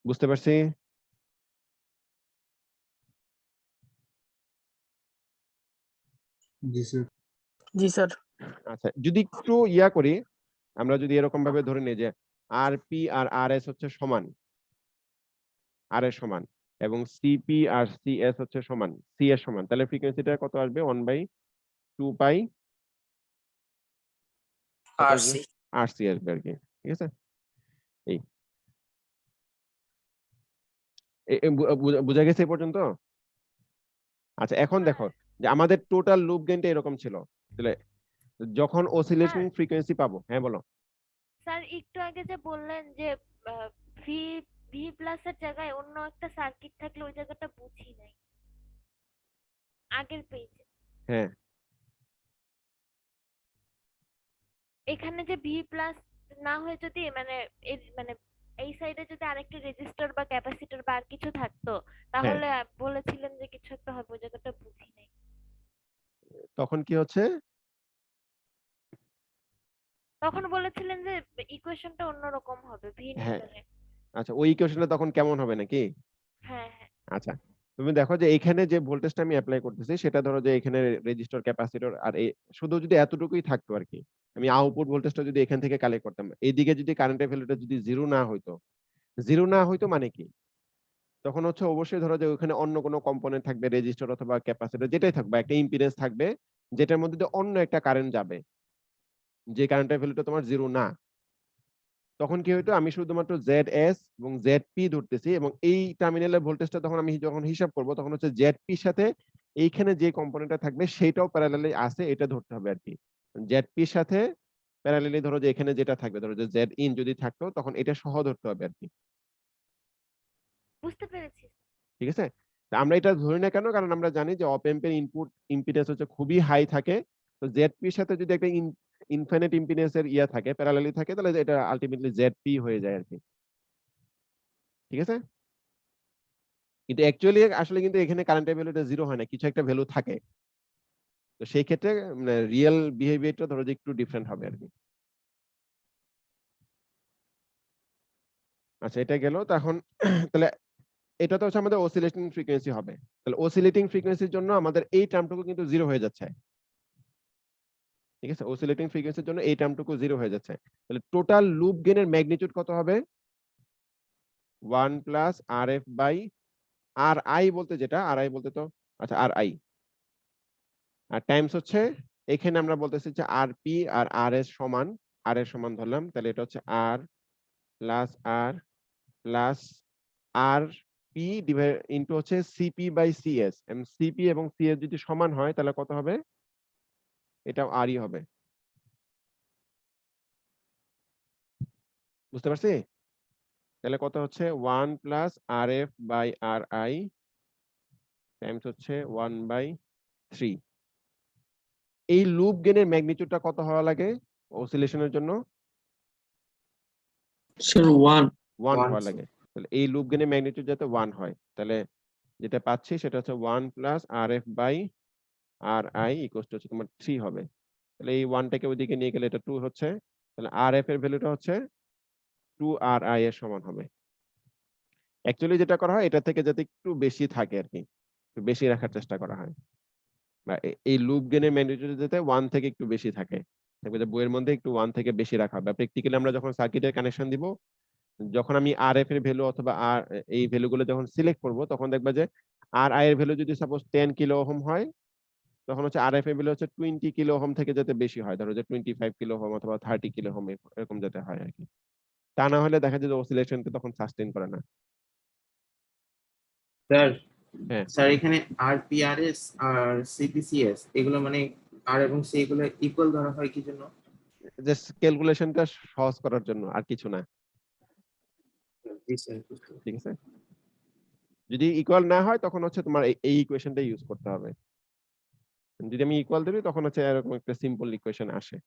বুঝতে পারছি? জি স্যার। জি স্যার। আচ্ছা, যদি একটু ইয়া করি, আমরা যদি এরকম ভাবে ধরে নিই যে RP আর RS হচ্ছে সমান, RS সমান এবং CP আর CS হচ্ছে সমান, CS সমান, তাহলে ফ্রিকোয়েন্সিটা কত আসবে? 1/2 পাই কত আসবে? আরসি। RC আসবে আর কি। ঠিক আছে? এই বুঝা গেছে এই পর্যন্ত? আচ্ছা, এখন দেখো যে আমাদের টোটাল লুপ গেইনটা এরকম ছিল। তাহলে যখন অসিলেশন ফ্রিকোয়েন্সি পাবো, হ্যাঁ বলো। স্যার একটু আগে যে বললেন যে ভি ভি প্লাস এর জায়গায় অন্য একটা সার্কিট থাকলে ওই জায়গাটা বুঝি নাই আগের পেজে। হ্যাঁ, এখানে যে ভি প্লাস না হয়ে যদি মানে মানে এই সাইডে যদি আরেকটা রেজিস্টার বা ক্যাপাসিটর বা আর কিছু থাকতো তাহলে বলেছিলেন যে কিছু একটা হবে, ওই জায়গাটা বুঝি নাই। তখন কি হচ্ছে? তখন বলেছিলেন যে ইকুয়েশনটা অন্যরকম হবে ভি হ্যাঁ, নিউটনে। আচ্ছা, ওই ইকুয়েশনটা তখন কেমন হবে নাকি? হ্যাঁ হ্যাঁ। আচ্ছা, তুমি দেখো যে এখানে যে ভোল্টেজটা আমি অ্যাপ্লাই করতেছি সেটা ধরো যে এখানে রেজিস্টর ক্যাপাসিটর আর শুধু যদি এতটুকুই থাকতো আর কি, আমি আউটপুট ভোল্টেজটা যদি এখান থেকে কালেক্ট করতাম, এইদিকে যদি কারেন্টের ভ্যালুটা যদি জিরো না হইতো মানে কি, তখন হচ্ছে অবশ্যই ধরো যে ওখানে অন্য কোনো কম্পোনেন্ট থাকবে, রেজিস্টর অথবা ক্যাপাসিটর যেটাই থাকবে, একটা ইম্পিডেন্স থাকবে যেটার মধ্যে দিয়ে অন্য একটা কারেন্ট যাবে, যে কারেন্টের ভ্যালুটা তোমার জিরো না। তখন কি হইতো, আমি শুধুমাত্র ZS এবং ZP ধরতেছি এবং এই টার্মিনালের ভোল্টেজটা তখন আমি যখন হিসাব করব তখন হচ্ছে ZP এর সাথে এইখানে যে কম্পোনেন্টটা থাকবে সেটাও প্যারালালি আছে, এটা ধরতে হবে আর কি। ZP এর সাথে প্যারালালি ধরো যে এখানে যেটা থাকবে, ধরো যে Z in যদি থাকতো তখন এটা সহ ধরতে হবে আর কি। বুঝতে পেরেছি। ঠিক আছে? তা আমরা এটা ধরি না কেন? কারণ আমরা জানি যে অপ এম্প এর ইনপুট ইম্পিডেন্স হচ্ছে খুবই হাই থাকে। তো ZP এর সাথে যদি একটা ইনফিনিট ইম্পিডেন্স এর ইয়া থাকে, প্যারালালি থাকে, তাহলে এটা আলটিমেটলি ZP হয়ে যায় আর কি। ঠিক আছে? কিন্তু অ্যাকচুয়ালি আসলে কিন্তু এখানে কারেন্টের ভ্যালুটা জিরো হয় না, কিছু একটা ভ্যালু থাকে। তো সেই ক্ষেত্রে মানে রিয়েল বিহেভিয়ারটা ধরো যে একটু ডিফারেন্ট হবে আর কি। আচ্ছা, এটা গেল। তখন তাহলে এটা তো হচ্ছে আমাদের অসিলেটিং ফ্রিকোয়েন্সি হবে। তাহলে অসিলেটিং ফ্রিকোয়েন্সির জন্য আমাদের এই টার্মটুকু কিন্তু জিরো হয়ে যাচ্ছে। ঠিক আছে? অসিলেটিং ফ্রিকোয়েন্সির জন্য এই টার্মটুকু জিরো হয়ে যাচ্ছে। তাহলে টোটাল লুপ গেইনের ম্যাগনিটিউড কত হবে? 1 প্লাস RF বাই RI বলতে যেটা, RI বলতে তো আচ্ছা RI, আর টাইমস হচ্ছে এখানে আমরা বলতেছি যে RP আর RS সমান, R এর সমান ধরলাম, তাহলে এটা হচ্ছে R plus R plus RP divide into হচ্ছে CP বাই CS, এবং CP এবং CS যদি সমান হয় তাহলে কত হবে? এটাও Rই হবে। বুঝতে পারছি? তাহলে কত হচ্ছে? 1 plus RF by RI times হচ্ছে 1/3। এই লুপ গেইনের ম্যাগনিটিউডটা কত হওয়া লাগে অসিলেশনের জন্য? স্যার 1। 1 One, হওয়া লাগে। তাহলে এই লুপ গেইনের ম্যাগনিটিউড যাতে 1 হয়, তাহলে যেটা পাচ্ছি সেটা হচ্ছে 1 plus RF by RI equals to হচ্ছে তোমার 3 হবে। তাহলে এই 1 টাকে ওইদিকে নিয়ে গেলে এটা 2 হচ্ছে। তাহলে RF এর ভ্যালুটা হচ্ছে 2RI এর সমান হবে। অ্যাকচুয়ালি যেটা করা হয় এটা থেকে যাতে একটু বেশি থাকে আর কি, একটু বেশি রাখার চেষ্টা করা হয়, বা এই লুপ গেইনের ম্যাগনিটিউড যাতে 1 থেকে একটু বেশি থাকে, দেখবে যে বইয়ের মধ্যে একটু 1 থেকে বেশি রাখা হবে। প্র্যাকটিক্যালি আমরা যখন সার্কিটের কানেকশন দিব, যখন আমি RF এর ভ্যালু অথবা এই ভ্যালুগুলো যখন সিলেক্ট করব তখন দেখবা যে RI এর ভ্যালু যদি সাপোজ 10 কিলো ওহম হয়, তখন হচ্ছে RF এর ভ্যালু হচ্ছে 20 কিলো ওহম থেকে যাতে বেশি হয়, ধরো যে 25 কিলো ওহম অথবা 30 কিলো ওহম এরকম যাতে হয় আর কি। তা না হলে দেখা যায় যে অসিলেশনটা তখন সাস্টেইন করে না। স্যার হ্যাঁ, স্যার এখানে RPRS আর CPCS এগুলো মানে আর এবং সি এগুলো ইকুয়াল ধরা হয় কি জন্য? জাস্ট ক্যালকুলেশনটা সহজ করার জন্য, আর কিছু না। জি স্যার, বুঝতে ঠিক আছে? যদি ইকুয়াল না হয় তখন হচ্ছে তোমার এই ইকুয়েশনটা ইউজ করতে হবে। যদি আমি ইকুয়াল ধরি তখন হচ্ছে এরকম একটা সিম্পল ইকুয়েশন আসে।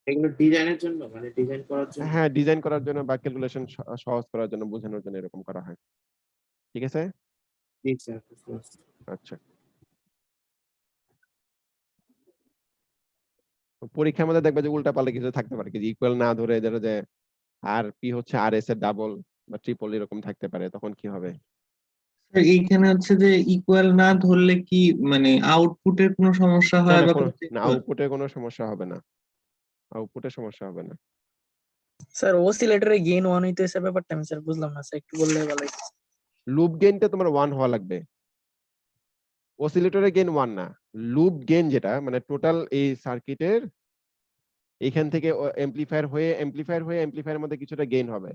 এগুলো ডিজাইনের জন্য মানে ডিজাইন করার জন্য। হ্যাঁ, ডিজাইন করার জন্য বা ক্যালকুলেশন সহজ করার জন্য, বোঝানোর জন্য এরকম করা হয়। ঠিক আছে? জি স্যার, বুঝতে পারছি। আচ্ছা, পরীক্ষার মধ্যে দেখবে যে উল্টা পাল্টা কিছু থাকতে পারে, কিছু ইকুয়াল না ধরে ধরো যে আর পি হচ্ছে আর এস এর ডাবল বা ট্রিপল এরকম থাকতে পারে, তখন কি হবে? স্যার, এইখানে হচ্ছে যে ইকুয়াল না ধরলে কি মানে আউটপুটের কোনো সমস্যা না হয় না, বা কোনো কোনো না, আউটপুটে কোনো সমস্যা হবে না, আউটপুটে সমস্যা হবে না। স্যার অসিলেটরে গেইন 1 হইতেছে ব্যাপারটা আমি স্যার বুঝলাম না, স্যার একটু বললে ভালো হতো। লুপ গেইনটা তোমার 1 হওয়া লাগবে, অসিলেটরে গেইন 1 না। লুপ গেইন যেটা মানে টোটাল এই সার্কিটের এখান থেকে এমপ্লিফায়ার মধ্যে কিছুটা গেইন হবে,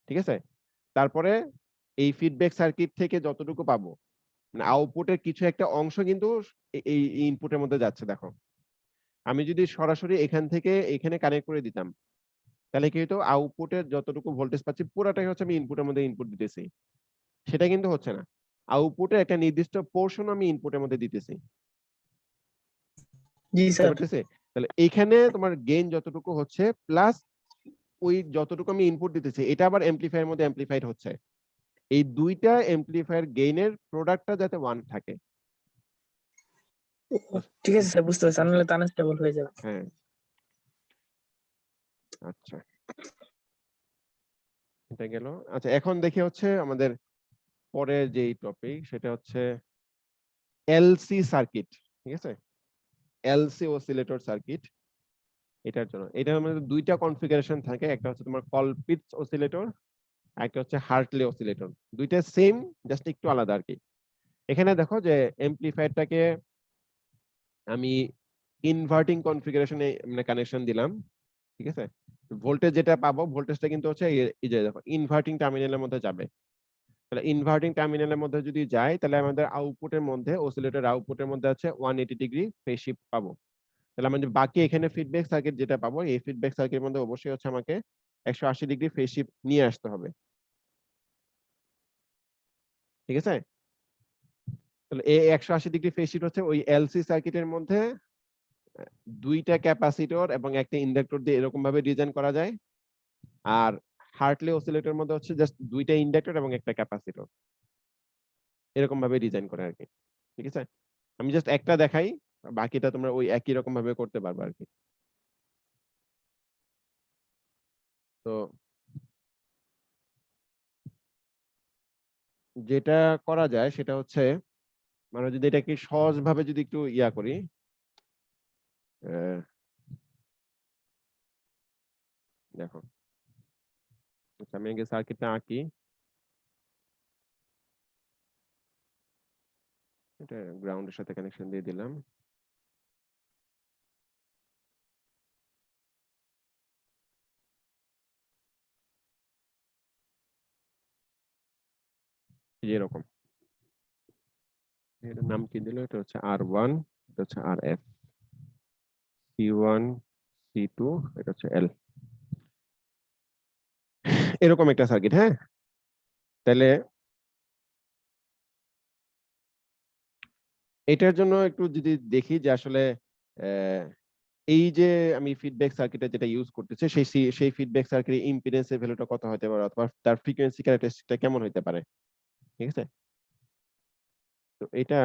ঠিক আছে? তারপরে এই ফিডব্যাক সার্কিট থেকে যতটুকু পাবো মানে আউটপুটের কিছু একটা অংশ কিন্তু এই ইনপুটের মধ্যে যাচ্ছে। দেখো, আমি যদি সরাসরি এখান থেকে এখানে কানেক্ট করে দিতাম তাহলে কি হতো, আউটপুটের যতটুকু ভোল্টেজ পাচ্ছি পুরাটাই হচ্ছে আমি ইনপুটের মধ্যে ইনপুট দিতেছি, সেটা কিন্তু হচ্ছে না। আউটপুটে একটা নির্দিষ্ট পোর্শন আমি ইনপুটের মধ্যে দিতেছি, জি বুঝতে স্যার। পারতেছি? তাহলে এইখানে তোমার গেইন যতটুকু হচ্ছে প্লাস ওই যতটুকু আমি ইনপুট দিতেছি এটা আবার এমপ্লিফায়ারের মধ্যে এমপ্লিফাইড হচ্ছে। এই দুইটা এমপ্লিফায়ার গেইনের প্রোডাক্টটা যাতে 1 থাকে। ঠিক আছে স্যার, বুঝতে পারছি, নাহলে তো আনস্টেবল হয়ে যাবে। হ্যাঁ, আচ্ছা, এটা গেল। আচ্ছা, এখন দেখি হচ্ছে আমাদের পরের যেই টপিক সেটা হচ্ছে এলসি সার্কিট। ঠিক আছে, এলসি অসিলেটর সার্কিট। এটার জন্য এটার মধ্যে দুইটা কনফিগারেশন থাকে, একটা হচ্ছে তোমার কলপিটস অসিলেটর, একটা হচ্ছে হার্টলি অসিলেটর। দুইটা সেম, জাস্ট একটু আলাদা আর কি। এখানে দেখো যে এমপ্লিফায়ারটাকে আমি ইনভার্টিং কনফিগারেশনে মানে কানেকশন দিলাম, ঠিক আছে? ভোল্টেজ যেটা পাবো ভোল্টেজটা কিন্তু হচ্ছে এই যে দেখো ইনভার্টিং টার্মিনালের মধ্যে যাবে। তাহলে ইনভার্টিং টার্মিনালের মধ্যে যদি যায় তাহলে আমাদের আউটপুটের মধ্যে অসিলেটর আউটপুটের মধ্যে আছে 180 ডিগ্রি ফেজ শিফট পাবো। তাহলে আমাদের বাকি এখানে ফিডব্যাক সার্কিট যেটা পাবো এই ফিডব্যাক সার্কিটের মধ্যে অবশ্যই হচ্ছে আমাকে 180 ডিগ্রি ফেজ শিফট নিয়ে আসতে হবে, ঠিক আছে? তাহলে এই 180 ডিগ্রি ফেজ শিফট হচ্ছে ওই এলসি সার্কিটের মধ্যে দুইটা ক্যাপাসিটর এবং একটা ইন্ডাক্টর দিয়ে এরকম ভাবে ডিজাইন করা যায়। আর হার্টলি অসিলেটরের মধ্যে হচ্ছে জাস্ট দুইটা ইন্ডাক্টর এবং একটা ক্যাপাসিটর, এরকম ভাবে ডিজাইন করে আর কি, ঠিক আছে? আমি জাস্ট একটা দেখাই, বাকিটা তোমরা ওই একই রকম ভাবে করতে পারবে আর কি। তো যেটা করা যায় সেটা হচ্ছে মানে যদি এটাকে সহজ ভাবে যদি একটু ইয়া করি, দেখো, আচ্ছা আমি আগে সার্কিটটা আঁকি। এটা গ্রাউন্ডের সাথে কানেকশন দিয়ে দিলাম। এরকম, এটার নাম কি দিল, এটা হচ্ছে R1, এটা হচ্ছে RF, C1, C2, এটা হচ্ছে L, এরকম একটা সার্কিট। হ্যাঁ, তাহলে এটার জন্য একটু যদি দেখি যে আসলে এই যে আমি ফিডব্যাক সার্কিটে যেটা ইউজ করতেছি সেই ফিডব্যাক সার্কিটের ইম্পিডেন্সের ভ্যালুটা কত হতে পারে অথবা তার ফ্রিকোয়েন্সি ক্যারেক্টারিস্টিকটা কেমন হতে পারে, ঠিক আছে? তো এটা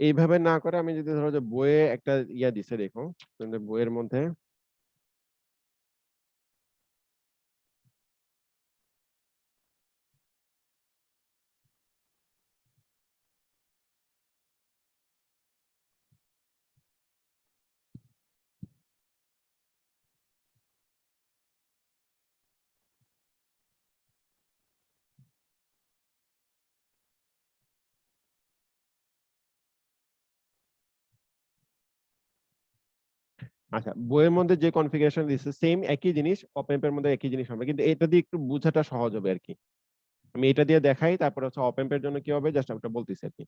এইভাবে না করে আমি যদি ধরো যে বইয়ে একটা ইয়া দিছে দেখো, বইয়ের মধ্যে আচ্ছা বইয়ের মধ্যে যে কনফিগারেশন দিচ্ছে সেম একই জিনিস অপ এম্পের মধ্যে একই জিনিস হবে, কিন্তু এটা দিয়ে একটু বোঝাটা সহজ হবে আর কি। আমি এটা দিয়ে দেখাই, তারপর হচ্ছে অপ এম্পের জন্য কি হবে জাস্ট ওটা বলতেছি আর কি।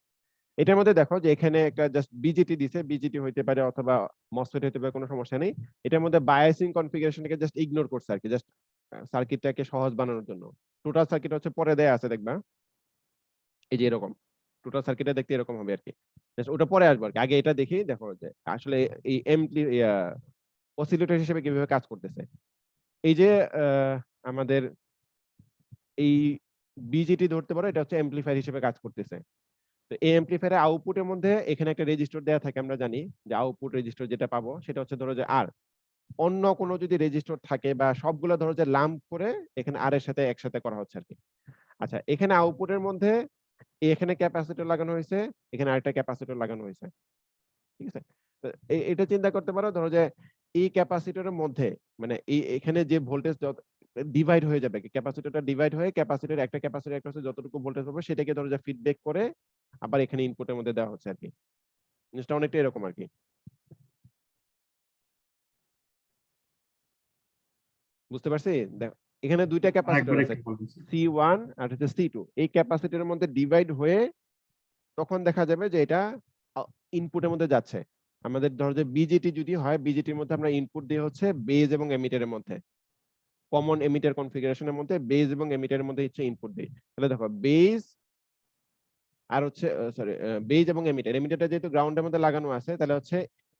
এটার মধ্যে দেখো যে এখানে একটা জাস্ট বিজিটি দিছে, বিজিটি হইতে পারে অথবা মসফেট হইতে পারে, কোনো সমস্যা নেই। এটার মধ্যে বায়াসিং কনফিগারেশনকে জাস্ট ইগনোর করছে আর কি, জাস্ট সার্কিটটাকে সহজ বানানোর জন্য। টোটাল সার্কিট হচ্ছে পরে দেয়া আছে, দেখবা এই যে এরকম টোটাল সার্কিটটা দেখতে এরকম হবে আর কি। Just ওটা পরে আসবে আর কি, আগে এটা দেখি। দেখো যে আসলে এই অসিলেটর হিসেবে কিভাবে কাজ করতেছে। এই যে আমাদের এই বিজিটি ধরতে পারো, এটা হচ্ছে অ্যাম্পলিফায়ার হিসেবে কাজ করতেছে। তো এই অ্যাম্পলিফায়ারের আউটপুটের মধ্যে এখানে একটা রেজিস্টার দেওয়া থাকে, আমরা জানি যে আউটপুট রেজিস্টার যেটা পাবো সেটা হচ্ছে ধরো যে আর অন্য কোনো যদি রেজিস্টার থাকে বা সবগুলো ধরো যে লাম্প করে এখানে আর এর সাথে একসাথে করা হচ্ছে আর কি। আচ্ছা, এখানে আউটপুটের মধ্যে এখানে ক্যাপাসিটর লাগানো হয়েছে, এখানে আরেকটা ক্যাপাসিটর লাগানো হয়েছে, ঠিক আছে। তো এটা চিন্তা করতে পারো, ধরো যে এই ক্যাপাসিটরের মধ্যে মানে এখানে যে ভোল্টেজ ডিভাইড হয়ে যাবে, ক্যাপাসিটরটা ডিভাইড হয়ে ক্যাপাসিটর একটা ক্যাপাসিটর একটা হচ্ছে যতটুকু ভোল্টেজ পাবে সেটাকে ধরো যে ফিডব্যাক করে আবার এখানে ইনপুটের মধ্যে দেওয়া হচ্ছে আর কি। জিনিসটা অনেকটা এরকম আর কি। বুঝতে পারছি? দেখো এখানে দুইটা ক্যাপাসিটর আরেকবার আছে, একটু বলুন স্যার। C1 আর হচ্ছে C2। এই ক্যাপাসিটরের মধ্যে ডিভাইড হয়ে তখন দেখা যাবে যে এটা ইনপুটের মধ্যে যাচ্ছে। আমাদের ধরো যে বিজেটি যদি হয়, বিজেটির মধ্যে আমরা ইনপুট দিয়ে হচ্ছে বেজ এবং এমিটারের মধ্যে, কমন এমিটার কনফিগারেশনের মধ্যে বেজ এবং এমিটারের মধ্যে হচ্ছে ইনপুট দিই। তাহলে দেখো বেজ আর হচ্ছে সরি বেজ এবং এমিটার, এমিটারটা যেহেতু গ্রাউন্ডের মধ্যে লাগানো আছে তাহলে হচ্ছে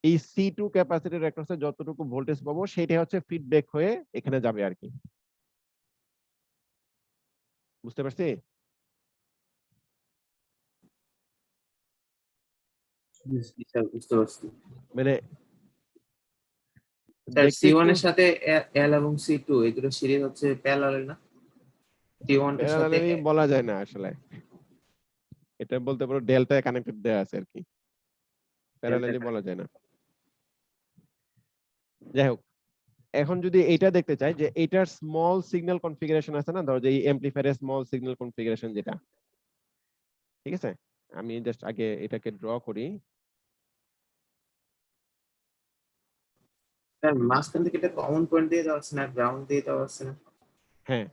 এই C2 ক্যাপাসিটর অ্যাক্রসে যতটুকু ভোল্টেজ পাবো সেটাই হচ্ছে ফিডব্যাক হয়ে এখানে যাবে আর কি। বুঝতে পারছি? জি স্যার, বুঝতে পারছি। মানে স্যার দেখতে C1 একটু এর সাথে L এবং C2 এই দুটো সিরিজ হচ্ছে প্যারালাল না? C1 এর সাথে প্যারালালি বলা যায় না আসলে, এটা বলতে পারো ডেল্টায় কানেক্টেড দেয়া আছে আর কি, প্যারালালি বলা যায় না। যাই হোক, এখন যদি এটা দেখতে চাই যে এটার স্মল সিগন্যাল কনফিগারেশন আছে না, ধরো যে এই অ্যাম্পলিফায়ারের স্মল সিগন্যাল কনফিগারেশন যেটা, ঠিক আছে। আমি জাস্ট আগে এটাকে ড্র করি। স্যার মাঝখান থেকে এটা কমন পয়েন্ট দিয়ে দেওয়া হচ্ছে না, গ্রাউন্ড দিয়ে দেওয়া হচ্ছে না, হ্যাঁ,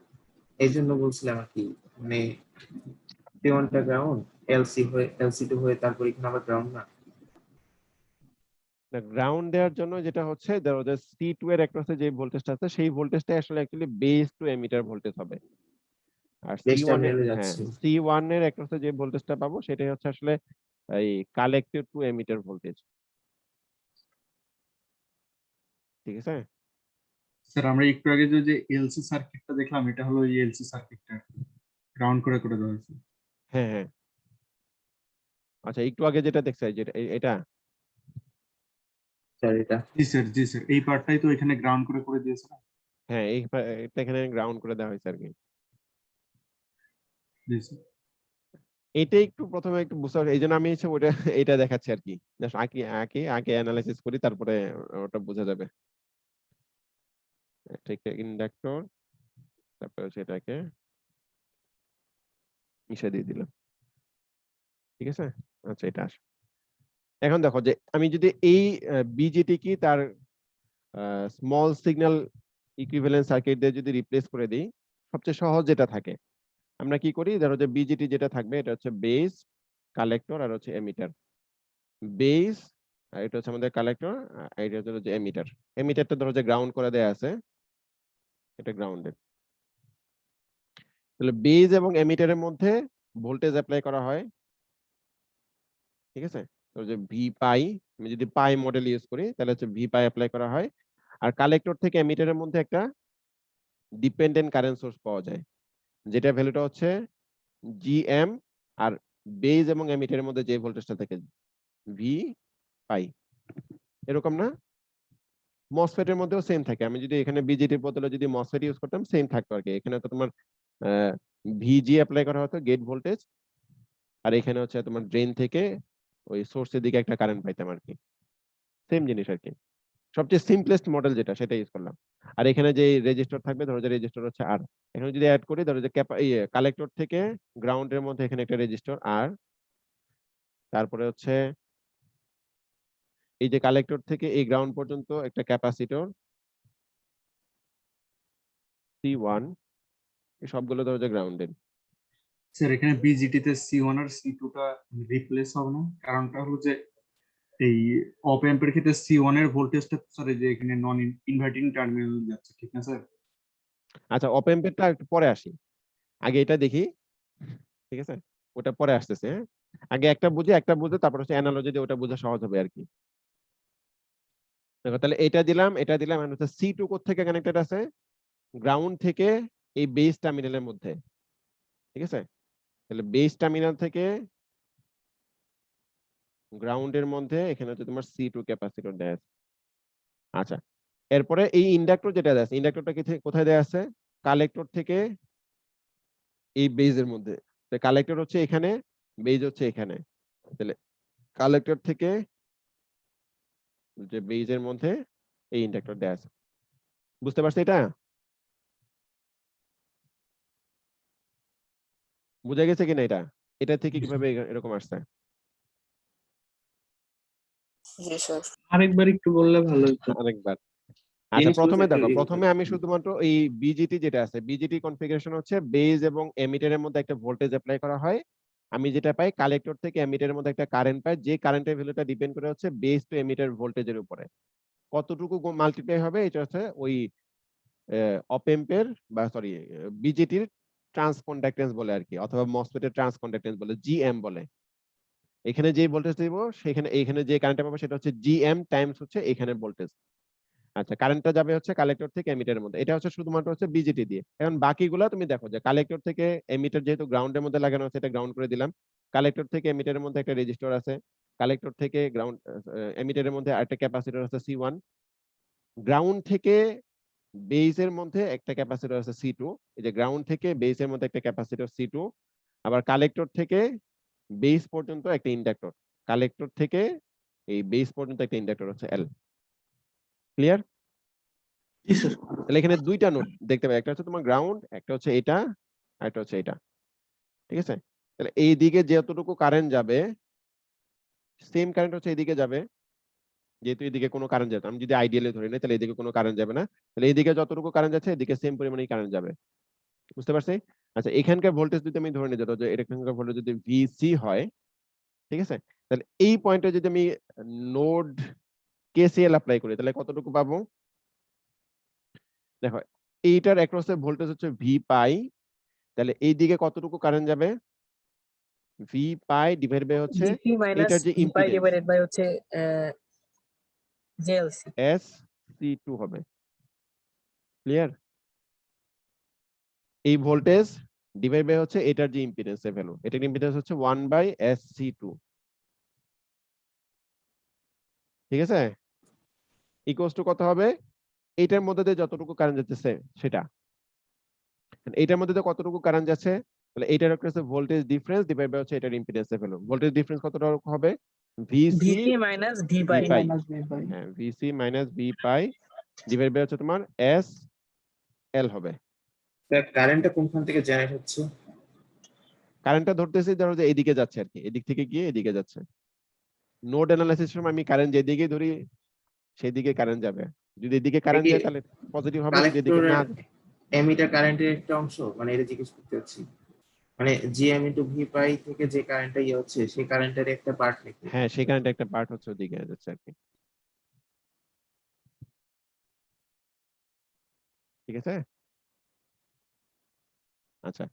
এই জন্য বলছিলাম আর কি। মানে C1 টা গ্রাউন্ড, LC2 হয়ে তারপর এখানে আবার গ্রাউন্ড না? গ্রাউন্ড দেওয়ার জন্য যেটা হচ্ছে ধরো যে C2 এর অ্যাক্রসে যে ভোল্টেজটা আছে সেই ভোল্টেজটা আসলে actually base two emitter voltage হবে। আর বেস C1 এর টার্মিনালে হ্যাঁ যাচ্ছে। C1 এর অ্যাক্রসে যে ভোল্টেজটা পাবো সেটাই হচ্ছে আসলে এই কালেক্টিভ টু এমিটার ভোল্টেজ, ঠিক আছে। স্যার আমরা একটু আগে যে এলসি সার্কিটটা দেখলাম, এটা হলো এই এলসি সার্কিটটা গ্রাউন্ড করে দেওয়া হয়েছে। হ্যাঁ হ্যাঁ, আচ্ছা একটু আগে যেটা দেখছে যেটা এটা স্যার এটা জি স্যার, এই পার্টটাই তো এখানে গ্রাউন্ড করে দিয়েছে না? হ্যাঁ এটা এখানে গ্রাউন্ড করে দেওয়া হয়েছে আর কি। জি স্যার। এটা একটু প্রথমে একটু বুঝতে হবে, এই জন্য আমি হচ্ছে ওটা এটা দেখাচ্ছি আর কি, জাস্ট আগে অ্যানালাইসিস করি তারপরে ওটা বোঝা যাবে। ঠিক ইন্ডাক্টর, তারপরে সেটাকে মিশিয়ে দিয়ে দিলাম, ঠিক আছে। আচ্ছা এটা আসে। এখন দেখো যে আমি যদি এই বিজেটি কি তার স্মল সিগন্যাল ইকুইভ্যালেন্ট সার্কিট দিয়ে যদি রিপ্লেস করে দিই, সবচেয়ে সহজ যেটা থাকে আমরা কি করি, ধরো যে বিজেটি যেটা থাকবে এটা হচ্ছে বেস, কালেক্টর আর হচ্ছে এমিটার। বেস আর এটা হচ্ছে আমাদের কালেক্টর, আর এটা হচ্ছে যে এমিটার। এমিটারটা ধরো যে গ্রাউন্ড করে দেয়া আছে, এটা গ্রাউন্ডেড। তাহলে বেস এবং এমিটারের মধ্যে ভোল্টেজ অ্যাপ্লাই করা হয়, ঠিক আছে। তো যে ভি পাই, আমি যদি পাই মডেল ইউজ করি তাহলে হচ্ছে ভি পাই অ্যাপ্লাই করা হয়। আর কালেক্টর থেকে এমিটারের মধ্যে একটা ডিপেন্ডেন্ট কারেন্ট সোর্স পাওয়া যায়, যেটা ভ্যালুটা হচ্ছে জিএম। আর বেজ এবং এমিটারের মধ্যে যে ভোল্টেজটা থাকে ভি পাই, এরকম না? মসফেটের মধ্যেও সেম থাকে, আমি যদি এখানে বিজেটির বদলে যদি মসফেট ইউজ করতাম সেম থাকতো আর কি। এখানে তো তোমার ভিজি অ্যাপ্লাই করা হতো গেট ভোল্টেজ, আর এখানে হচ্ছে তোমার ড্রেন থেকে ওই সোর্সের দিকে একটা কারেন্ট পাইতাম আর কি, সেম জিনিস আর কি। সবচেয়ে সিম্পলেস্ট মডেল যেটা সেটা ইউজ করলাম। আর এখানে যে রেজিস্টার থাকবে, ধরো যে রেজিস্টার হচ্ছে আর, এখানে যদি অ্যাড করি ধরো যে কালেক্টর থেকে গ্রাউন্ডের মধ্যে এখানে একটা রেজিস্টার আর, তারপরে হচ্ছে এই যে কালেক্টর থেকে এই গ্রাউন্ড পর্যন্ত একটা ক্যাপাসিটর C1, এই সবগুলো ধরো যে গ্রাউন্ডেড। স্যার এখানে বিজিটি তে সি1 আর সি2 টা রিপ্লেস হবে না, কারণটা হলো যে এই অপ অ্যাম্পের ক্ষেত্রে সি1 এর ভোল্টেজটা স্যার এই যে এখানে নন ইনভার্টিং টার্মিনাল যাচ্ছে, ঠিক না স্যার? আচ্ছা, অপ এম্পেরটা একটু পরে আসি, আগে এটা দেখি, ঠিক আছে? ওটা পরে আসতেছে, হ্যাঁ? আগে একটা বুঝে তারপর হচ্ছে অ্যানালজি দিয়ে ওটা বোঝা সহজ হবে আর কি। দেখো তাহলে এটা দিলাম and হচ্ছে সি2 কোত্থেকে কানেক্টেড আছে? গ্রাউন্ড থেকে এই বেস টার্মিনালের মধ্যে, ঠিক আছে? তাহলে বেস টার্মিনাল থেকে গ্রাউন্ডের মধ্যে এখানে হচ্ছে তোমার সি2 ক্যাপাসিটর দেয়া আছে। আচ্ছা, এরপরে এই ইন্ডাক্টর যেটা দেয়া আছে, ইন্ডাক্টরটা কোথায় দেয়া আছে? কালেক্টর থেকে এই বেজের মধ্যে। তো কালেক্টর হচ্ছে এখানে, বেজ হচ্ছে এখানে। তাহলে কালেক্টর থেকে যে বেজের মধ্যে এই ইন্ডাক্টর দেয়া আছে। বুঝতে পারছো এটা? বুঝা গেছে কিনা এটা? এটা থেকে কিভাবে এরকম আসছে? জি স্যার। আরেকবার একটু বললে ভালো হতো। আরেকবার। আচ্ছা, জিনিসগুলো প্রথমে একটু দেখো, রিভিউ প্রথমে আমি শুধুমাত্র এই বিজিটি যেটা আছে, বিজিটি কনফিগারেশন হচ্ছে বেজ এবং এমিটারের মধ্যে একটা ভোল্টেজ অ্যাপ্লাই করা হয়। আমি যেটা পাই কালেক্টর থেকে এমিটারের মধ্যে একটা কারেন্ট পাই, যে কারেন্টের ভ্যালুটা ডিপেন্ড করে হচ্ছে বেজ টু এমিটার ভোল্টেজের উপরে। কতটুকু মাল্টিপ্লাই হবে এটা হচ্ছে ওই অপ এম্পের বা সরি বিজেটির ট্রান্সকন্ডাক্টেন্স বলে আর কি, অথবা মসফেটের ট্রান্সকন্ডাক্টেন্স বলে, জিএম বলে। এখানে যে ভোল্টেজ দিব সেখানে এখানে যে কারেন্টটা পাবো সেটা হচ্ছে জিএম টাইমস হচ্ছে এখানে ভোল্টেজ। আচ্ছা, কারেন্টটা যাবে হচ্ছে কালেক্টর থেকে এমিটারের মধ্যে, এটা হচ্ছে শুধুমাত্র হচ্ছে বিজেটি দিয়ে। এখন বাকিগুলা তুমি দেখো যে কালেক্টর থেকে এমিটার যেহেতু গ্রাউন্ডের মধ্যে লাগানো আছে, এটা গ্রাউন্ড করে দিলাম। কালেক্টর থেকে এমিটারের মধ্যে একটা রেজিস্টর আছে, কালেক্টর থেকে গ্রাউন্ড এমিটারের মধ্যে আরেকটা ক্যাপাসিটর আছে সি1, গ্রাউন্ড থেকে বেসের মধ্যে একটা ক্যাপাসিটর আছে সি2, এই যে গ্রাউন্ড থেকে বেসের মধ্যে একটা ক্যাপাসিটর সি2, আবার কালেক্টর থেকে বেস পর্যন্ত একটা ইন্ডাক্টর, কালেক্টর থেকে এই বেস পর্যন্ত একটা ইন্ডাক্টর হচ্ছে এল। ক্লিয়ার? জি স্যার। তাহলে এখানে দুইটা নোড দেখতে পাই, একটা হচ্ছে তোমার গ্রাউন্ড, একটা হচ্ছে এটা, আর একটা হচ্ছে এটা, ঠিক আছে? তাহলে এই দিকে যতটুকু কারেন্ট যাবে সেম কারেন্ট হচ্ছে এইদিকে যাবে, যেহেতু এদিকে কোনো কারেন্ট যাবে, আমি যদি আইডিয়ালি ধরি না তাহলে এদিকে কোনো কারেন্ট যাবে না, তাহলে এইদিকে যতটুকু কারেন্ট যাচ্ছে এদিকে সেম পরিমাণেই কারেন্ট যাবে। বুঝতে পারছি? আচ্ছা, এখানকার ভোল্টেজ যদি আমি ধরে নিই যে এখানকার ভোল্টেজ যদি ভিসি হয়, ঠিক আছে? তাহলে এই পয়েন্টে যদি আমি নোড কেসিএল অ্যাপ্লাই করি তাহলে কতটুকু পাবো? দেখো, এইটার অ্যাক্রসে ভোল্টেজ হচ্ছে ভি পাই, তাহলে এই দিকে কতটুকু কারেন্ট যাবে? ভি পাই ডিভাইড বাই হচ্ছে ডিপি মাইনাস এটার যে V pi impedance divided by হচ্ছে জেএলসি। এস সি2 হবে। ক্লিয়ার? এই ভোল্টেজ ডিভাইড বাই হচ্ছে এটার যে ইম্পিডেন্সের ভ্যালু, এটার ইম্পিডেন্স হচ্ছে 1 বাই এস সি2, ঠিক আছে? ইকুয়ালস টু কত হবে? এইটার মধ্যে দিয়ে যতটুকু কারেন্ট যাচ্ছে সেটা, এইটার মধ্যে দিয়ে কতটুকু কারেন্ট যাচ্ছে, তাহলে এইটার হচ্ছে ভোল্টেজ ডিফারেন্স ডিভাইড বাই হচ্ছে এটার ইম্পিডেন্সের ভ্যালু। ভোল্টেজ ডিফারেন্স কতটুকু হবে? VC VC minus V pi. Pi, হ্যাঁ, VC minus V pi divide by হচ্ছে তোমার এস এল হবে। কারেন্টটা কোনখান থেকে জেনারেট হচ্ছে? কারেন্টটা ধরতেছি ধরো যে এইদিকে যাচ্ছে আর কি, এদিক থেকে গিয়ে এদিকে যাচ্ছে। নোড অ্যানালাইসিস সময় আমি কারেন্ট যেদিকে ধরি সেদিকে কারেন্ট যাবে, যদি এদিকে কারেন্ট যায় তাহলে পজিটিভ হবে, যদি এদিকে না। এমিটার কারেন্টের একটা অংশ, মানে এটা জিজ্ঞেস করতে চাচ্ছি, মানে জিএম ইনটু ভি পাই থেকে যে কারেন্টটা ইয়ে হচ্ছে সেই কারেন্টের একটা পার্ট নাকি? হ্যাঁ, সেই কারেন্ট একটা পার্ট হচ্ছে ওদিকে যাচ্ছে আর কি, ঠিক আছে? আচ্ছা,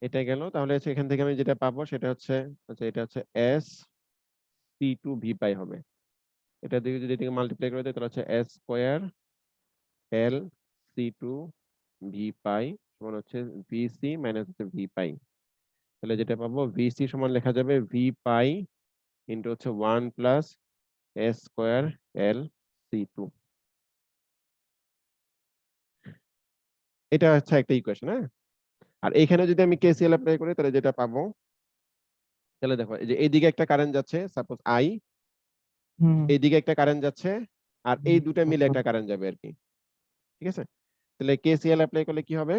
এটা গেল, তাহলে হচ্ছে এখান থেকে আমি যেটা পাবো সেটা হচ্ছে এটা হচ্ছে এস সি2 ভি পাই হবে। এটা দিয়ে যদি এটাকে মাল্টিপ্লাই করে দেয় তাহলে হচ্ছে এস স্কয়ার এল সি2 ভি পাই সমান হচ্ছে ভিসি মাইনাস হচ্ছে ভি পাই। তাহলে যেটা পাবো ভিসি সমান লেখা যাবে ভি পাই ইনটু হচ্ছে 1 প্লাস এস স্কয়ার এল সি2। এটা হচ্ছে একটা ইকুয়েশন, হ্যাঁ? আর এখানে যদি আমি কেসিএল অ্যাপ্লাই করি তাহলে যেটা পাবো, তাহলে দেখো এই যে এইদিকে একটা কারেন্ট যাচ্ছে সাপোজ আই, এইদিকে একটা কারেন্ট যাচ্ছে, আর এই দুটো মিলে একটা কারেন্ট যাবে আর কি, ঠিক আছে? তাহলে কেসিএল অ্যাপ্লাই করলে কি হবে?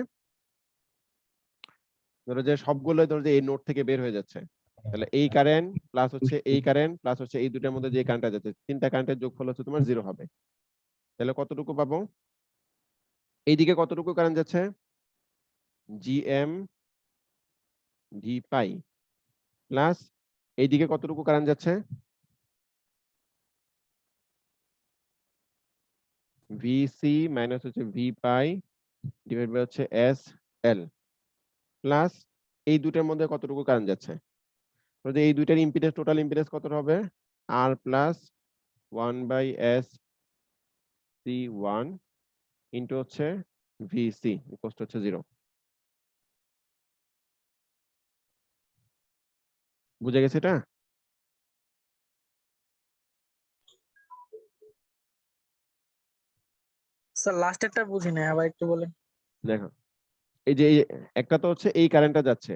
ধরো যে সবগুলো ধরো যে এই নোড থেকে বের হয়ে যাচ্ছে, তাহলে এই কারেন্ট প্লাস হচ্ছে এই কারেন্ট প্লাস হচ্ছে এই দুটোর মধ্যে যে কারেন্টটা যাচ্ছে, তিনটা কারেন্টের যোগফল হচ্ছে তোমার 0 হবে। তাহলে কতটুকু পাবো? এইদিকে কতটুকু কারেন্ট যাচ্ছে? জিএম ভি পাই প্লাস এইদিকে কতটুকু কারেন্ট যাচ্ছে, ভিসি মাইনাস হচ্ছে ভি পাই ডিভাইড বাই হচ্ছে এস এল প্লাস এই দুটার মধ্যে কতটুকু কারেন্ট যাচ্ছে, তো যে এই দুইটার ইম্পিডেন্স টোটাল ইম্পিডেন্স কত হবে, আর প্লাস 1/s C1 ইন্টু হচ্ছে ভিসি ইকুয়াল টু হচ্ছে 0। বুঝে গেছে এটা? স্যার লাস্টেরটা বুঝি না, আবার একটু বলেন। দেখো এই যে একটা তো হচ্ছে এই কারেন্টটা যাচ্ছে,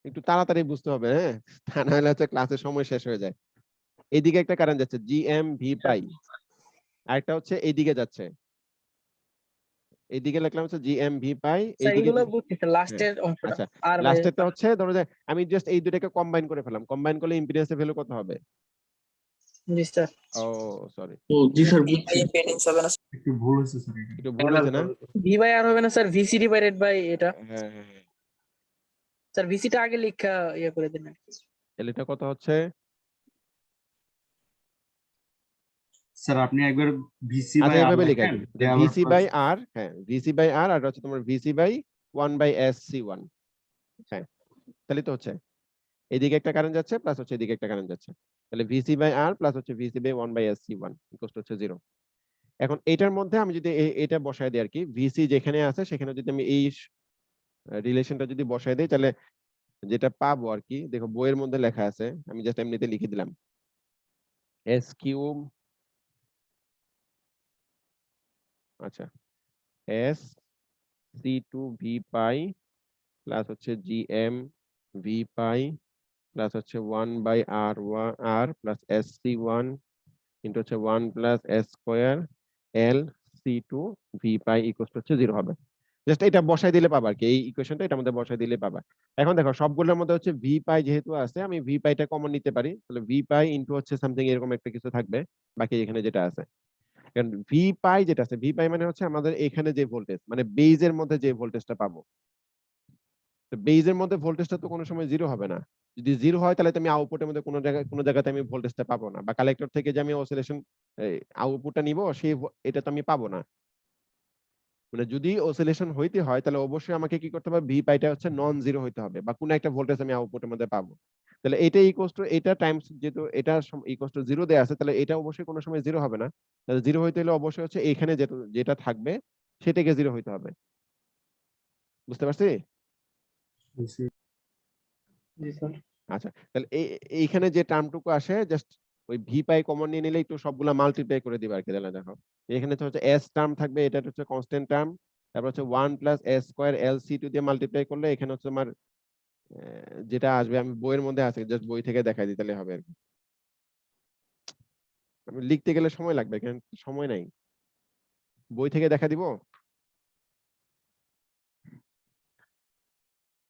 একটু তাড়াতাড়ি বুঝতে হবে, হ্যাঁ, তা না হলে হচ্ছে ক্লাসের সময় শেষ হয়ে যায়। এইদিকে একটা কারেন্ট যাচ্ছে জিএম ভি পাই, আরেকটা হচ্ছে এইদিকে যাচ্ছে, এইদিকে লিখলাম হচ্ছে জিএম ভি পাই, স্যার এইদিকে এগুলো বুঝছি স্যার, হ্যাঁ লাস্টের অংশটা আচ্ছা, আর লাস্টেরটা হচ্ছে ধরো যে আমি জাস্ট এই দুটাকে কম্বাইন করে ফেলাম, কম্বাইন করলে ইম্পিডেন্সের ভ্যালু কত হবে, জি স্যার। ও সরি ও জি স্যার বুঝছি। একটু ভুল হয়েছে স্যার এটা। একটু ভুল হয়েছে না, ভি বাই আর হবে না স্যার, ভিসি ডিভাইডেড বাই এটা। হ্যাঁ হ্যাঁ হ্যাঁ, স্যার ভিসিটা আগে লেখা ইয়ে করে দেন আর কি। তাহলে এটা কত হচ্ছে, স্যার আপনি একবার ভিসি আচ্ছা বাই আর এভাবে লিখা লেখেন, যে আবার ভিসি বাই আর, হ্যাঁ ভিসি বাই আর আর হচ্ছে তোমার ভিসি বাই 1/s C1, হ্যাঁ তাহলে তো হচ্ছে এদিকে একটা কারেন্ট যাচ্ছে প্লাস হচ্ছে এদিকে একটা কারেন্ট যাচ্ছে, তাহলে ভিসি বাই আর প্লাস হচ্ছে VC by 1/s C1 equal to হচ্ছে 0। এখন এটার মধ্যে আমি যদি এটা বসায় দিই আর কি, ভিসি যেখানে আছে সেখানে যদি আমি এই রিলেশনটা যদি বসায় দিই, তাহলে যেটা পাবো আর কি, দেখো বইয়ের মধ্যে লেখা আছে, আমি জাস্ট এমনিতে লিখে দিলাম এস কিউব, আচ্ছা S C two V pi plus হচ্ছে জিএম ভি পাই প্লাস হচ্ছে 1/r plus S C one into হচ্ছে 1 plus S square L C two V pi equal to হচ্ছে 0 হবে। জাস্ট এটা বসাই দিলে পাবা আর কি, এই ইকুয়েশনটা এটার মধ্যে বসাই দিলে পাবা। এখন দেখো সবগুলোর মধ্যে হচ্ছে ভি পাই যেহেতু আছে, আমি ভি পাইটা কমন নিতে পারি, তাহলে ভি পাই ইন্টু হচ্ছে সামথিং এরকম একটা কিছু থাকবে বাকি এখানে যেটা আছে। কারণ ভি পাই যেটা আছে, ভি পাই মানে হচ্ছে আমাদের এখানে যে ভোল্টেজ, মানে বেজের মধ্যে যে ভোল্টেজটা পাবো, তো বেজের মধ্যে ভোল্টেজটা তো কোনো সময় 0 হবে না। যদি 0 হয় তাহলে তো আমি আউটপুটের মধ্যে কোনো জায়গাতে আমি ভোল্টেজটা পাবো না, বা কালেক্টর থেকে যে আমি অসিলেশন আউটপুটটা নিব সেই এটা তো আমি পাবো না। মানে যদি অসিলেশন হইতে হয় তাহলে অবশ্যই আমাকে কি করতে হবে, ভি পাইটা হচ্ছে নন জিরো হইতে হবে, বা কোনো একটা ভোল্টেজ আমি আউটপুটের মধ্যে পাবো। তাহলে এটা ইকুয়ালস টু এটা টাইমস, যেহেতু এটা ইকুয়ালস টু 0 দেয়া আছে, তাহলে এটা অবশ্যই কোনো সময় 0 হবে না। তাহলে 0 হইতে হলে অবশ্যই হচ্ছে এখানে যেটা থাকবে সেটাকে 0 হইতে হবে। বুঝতে পারছি? জি স্যার। আচ্ছা, তাহলে এইখানে যে টার্মটুকু আসে জাস্ট ওই ভি পাই কমন নিয়ে নিলে একটু সবগুলা মাল্টিপ্লাই করে দিবা আর কি। তাহলে দেখো এখানে তো হচ্ছে এস টার্ম থাকবে, এটা হচ্ছে কনস্ট্যান্ট টার্ম, তারপর হচ্ছে 1 plus S square L C two দিয়ে মাল্টিপ্লাই করলে এখানে হচ্ছে আমার যেটা আসবে, আমি বইয়ের মধ্যে আছে, জাস্ট বই থেকে দেখাই দিতে হবে আর কি। আমি লিখতে গেলে সময় লাগবে, এখানে সময় নাই, বই থেকে দেখা দিব।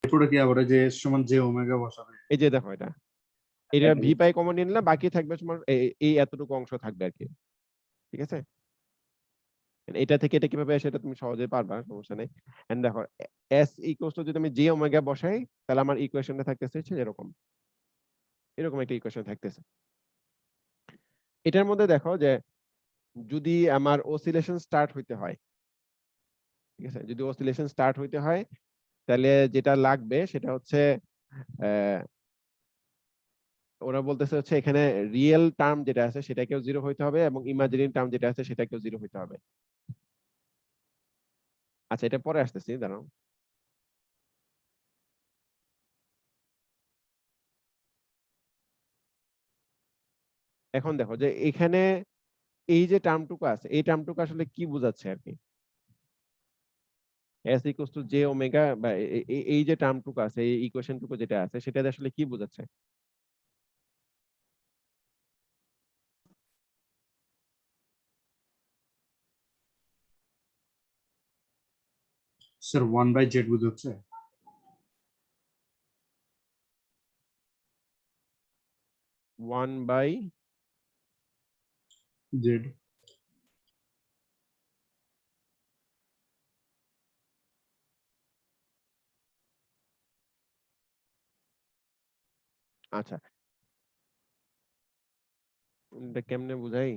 এরপরে কি আবার যে এস সমান জে ওমেগা বসাবে? এই যে দেখো এটা ভি পাই কমন নিয়ে নিলাম, বাকি থাকবে তোমার এই এতটুকু অংশ থাকবে আর কি। ঠিক আছে, এটা থেকে এটা কিভাবে আসে এটা তুমি সহজে পারবা, সমস্যা নেই। এন্ড দেখো এস ইকুয়ালস টু যদি আমি জে ওমেগা বসাই, তাহলে আমার ইকুয়েশনটা থাকতেছে হচ্ছে এরকম, এরকম একটা ইকুয়েশন থাকতেছে। এটার মধ্যে দেখো যে যদি আমার অসিলেশন স্টার্ট হইতে হয়, ঠিক আছে, যদি অসিলেশন স্টার্ট হইতে হয় তাহলে যেটা লাগবে সেটা হচ্ছে ওরা বলতেছে হচ্ছে এখানে রিয়েল টার্ম যেটা আছে সেটাকেও 0 হইতে হবে এবং ইমাজিনারি টার্ম যেটা আছে সেটাকেও 0 হইতে হবে। আচ্ছা এটা পরে আসতেছি, দাঁড়াও। এখন দেখো যে এখানে এই যে টার্মটুকু আছে, এই টার্মটুকু আসলে কি বোঝাচ্ছে আর কি, s equals to J omega, বা এই যে টার্মটুকু আছে, এই ইকুয়েশনটুকু যেটা আছে সেটা আসলে কি বোঝাচ্ছে? স্যার 1/z বুঝাচ্ছে। 1/, জেড। আচ্ছা, এটা কেমনে বুঝাই?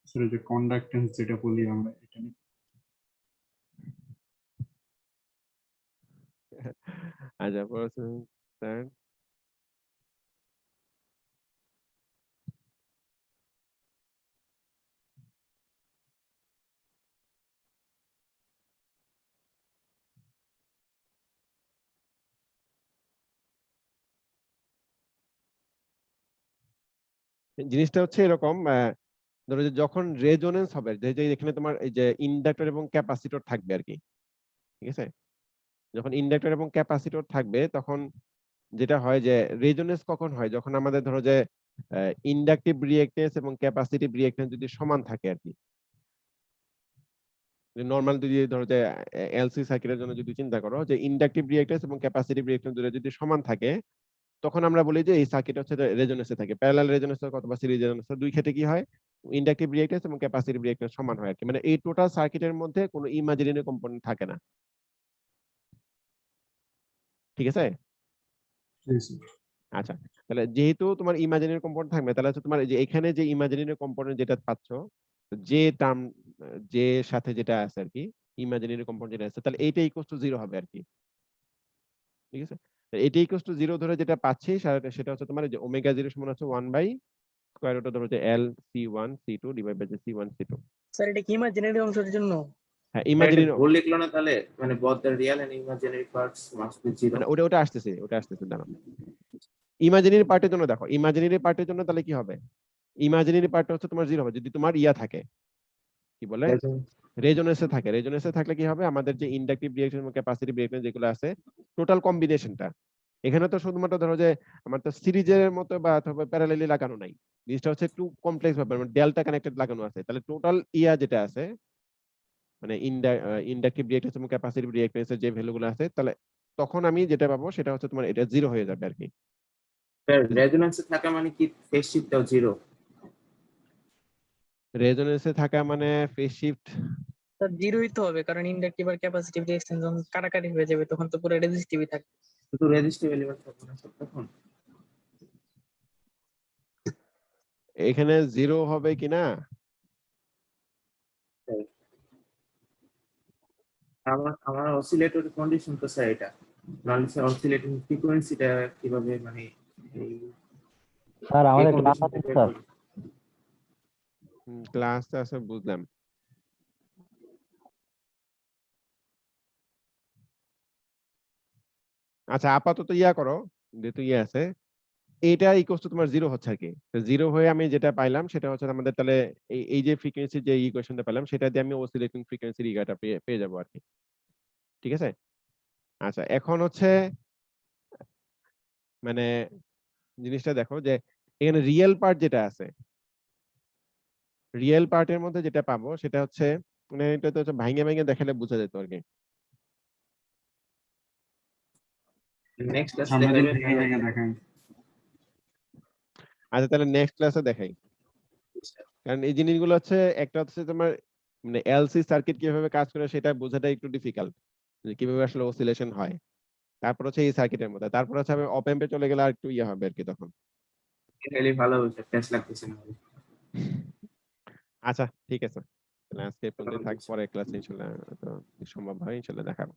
আসলে যে কন্ডাক্টেন্স যেটা বলি আমরা এটা নিয়ে আচ্ছা, প্রশ্ন স্যার। জিনিসটা হচ্ছে এরকম, ধরো যে যখন রেজোনেন্স হবে, যে এখানে তোমার এই যে ইন্ডাক্টর এবং ক্যাপাসিটর থাকবে আর কি, ঠিক আছে? যখন ইন্ডাক্টর এবং ক্যাপাসিটর থাকবে তখন যেটা হয় যে রেজোনেন্স কখন হয়, যখন আমাদের ধরো যে ইন্ডাকটিভ রিঅ্যাকট্যান্স এবং ক্যাপাসিটিভ রিঅ্যাকট্যান্স যদি সমান থাকে আর কি। নরমাল যদি ধরো যে এলসি সার্কিটের জন্য যদি চিন্তা করো যে ইন্ডাকটিভ রিঅ্যাকট্যান্স এবং ক্যাপাসিটিভ রিঅ্যাকট্যান্স দুটো যদি সমান থাকে, তখন আমরা বলি যে এই সার্কিট হচ্ছে রেজোনেন্সে থাকে। প্যারালাল রেজোনেন্স অথবা সিরিজ রেজোনেন্স, দুই ক্ষেত্রে কি হয়, ইন্ডাকটিভ রিঅ্যাকট্যান্স এবং ক্যাপাসিটিভ রিঅ্যাকট্যান্স সমান হয় আর কি। মানে এই টোটাল সার্কিটের মধ্যে কোনো ইমাজিনারি কম্পোনেন্ট থাকে না, ঠিক আছে? আচ্ছা, তাহলে যেহেতু তোমার ইমাজিনারি কম্পোনেন্ট থাকবে, তাহলে হচ্ছে তোমার এই যে এখানে যে ইমাজিনারি কম্পোনেন্ট যেটা পাচ্ছ, যে টার্ম যে সাথে যেটা আছে আর কি, ইমাজিনারি কম্পোনেন্ট যেটা আছে, তাহলে এইটা ইকুয়াল টু 0 হবে আর কি, ঠিক আছে? এইটা ইকুয়াল টু 0 ধরে যেটা পাচ্ছি সেটা হচ্ছে তোমার এই যে ওমেগা 0 সমান হচ্ছে 1 বাই স্কয়ার রুট ধরো যে L C1 C2 divide by C1 C2। Sir এটা কি ইমাজিনারি অংশের জন্য? হ্যাঁ, এটা ইমাজিনারি, ভুল লিখলো না তাহলে? মানে both the real and imaginary parts must be zero. মানে ওটা আসতেছে দাঁড়াও। ইমাজিনারি পার্টের জন্য দেখো, ইমাজিনারি পার্টের জন্য তাহলে কি হবে, ইমাজিনারি পার্টটা হচ্ছে তোমার 0 হবে যদি তোমার ইয়া থাকে, কি বলে, রেজোনেন্সে থাকে। রেজোনেন্সে থাকলে কি হবে, আমাদের যে ইন্ডাকটিভ রিঅ্যাকশন এবং ক্যাপাসিটিভ রিঅ্যাকশন যেগুলো আছে, টোটাল কম্বিনেশনটা, এখানে তো শুধুমাত্র ধরো যে আমার তো সিরিজের মতো বা অথবা প্যারালালি লাগানো নাই, জিনিসটা হচ্ছে একটু কমপ্লেক্স ভাবে মানে ডেল্টা কানেক্টেড লাগানো আছে। তাহলে টোটাল ইয়া যেটা আছে, মানে ইন্ডাকটিভ রিঅ্যাকট্যান্স এবং ক্যাপাসিটিভ রিঅ্যাকট্যান্সের যে ভ্যালুগুলো আছে, তাহলে তখন আমি যেটা পাবো সেটা হচ্ছে তোমার এটা 0 হয়ে যাবে আর কি। রেজোনেন্সে থাকা মানে কি ফেজ শিফটটাও জিরো? রেজোনেন্সে থাকা মানে ফেজ শিফট, স্যার জিরোই তো হবে, কারণ ইন্ডাকটিভ আর ক্যাপাসিটিভ রেজিস্ট্যান্স যখন কাটাকাটি হয়ে যাবে তখন তো পুরো রেজিস্টিভই থাকবে। শুধু রেজিস্টিভ এলিমেন্ট থাকবে না সব তখন? এখানে 0 হবে কিনা আমার অসিলেটর কন্ডিশন তো স্যার এটা, নাহলে স্যার অসিলেটিং ফ্রিকোয়েন্সিটা কিভাবে মানে এই স্যার আমাদের ক্লাস condition আছে টা বের স্যার। করব? ক্লাস আছে বুঝলাম। আচ্ছা, আপাতত ইয়া করো, যেহেতু ইয়ে আছে, এটা ইকুয়াল টু তোমার 0 হচ্ছে আর কি। 0 হয়ে আমি যেটা পাইলাম সেটা হচ্ছে আমাদের তাহলে এই যে ফ্রিকোয়েন্সি যে ইকুয়েশনটা পেলাম সেটা দিয়ে আমি অসিলেটিং ফ্রিকোয়েন্সির ইগাটা পেয়ে যাবো আর কি, ঠিক আছে? আচ্ছা, এখন হচ্ছে মানে জিনিসটা দেখো যে এখানে রিয়েল পার্ট যেটা আছে, রিয়েল পার্টের মধ্যে যেটা পাবো সেটা হচ্ছে মানে এটা তো হচ্ছে ভাঙে ভাঙে দেখালে বোঝা যেত আর কি। নেক্সট ক্লাস আমরা যদি দেখাবেন ভেঙে ভেঙে দেখাই আচ্ছা, তাহলে নেক্সট ক্লাসে দেখাই, কারণ এই জিনিসগুলো হচ্ছে একটা হচ্ছে তোমার মানে এলসি সার্কিট কিভাবে কাজ করে সেটা বোঝাটা একটু ডিফিকাল্ট, যে কিভাবে আসলে অসিলেশন হয়। তারপর হচ্ছে এই সার্কিটের মধ্যে, তারপর হচ্ছে আমি অপ এম্পে চলে গেলে আর একটু ইয়ে হবে আর কি তখন। রিয়েলি ভালো হয়েছে, টেস্ট লাগতেছে না। আচ্ছা, ঠিক আছে, তাহলে আজকে এই পর্যন্ত থাক, পরে ক্লাসে ইনশাআল্লাহ সম্ভব হয় ইনশাআল্লাহ দেখাবো।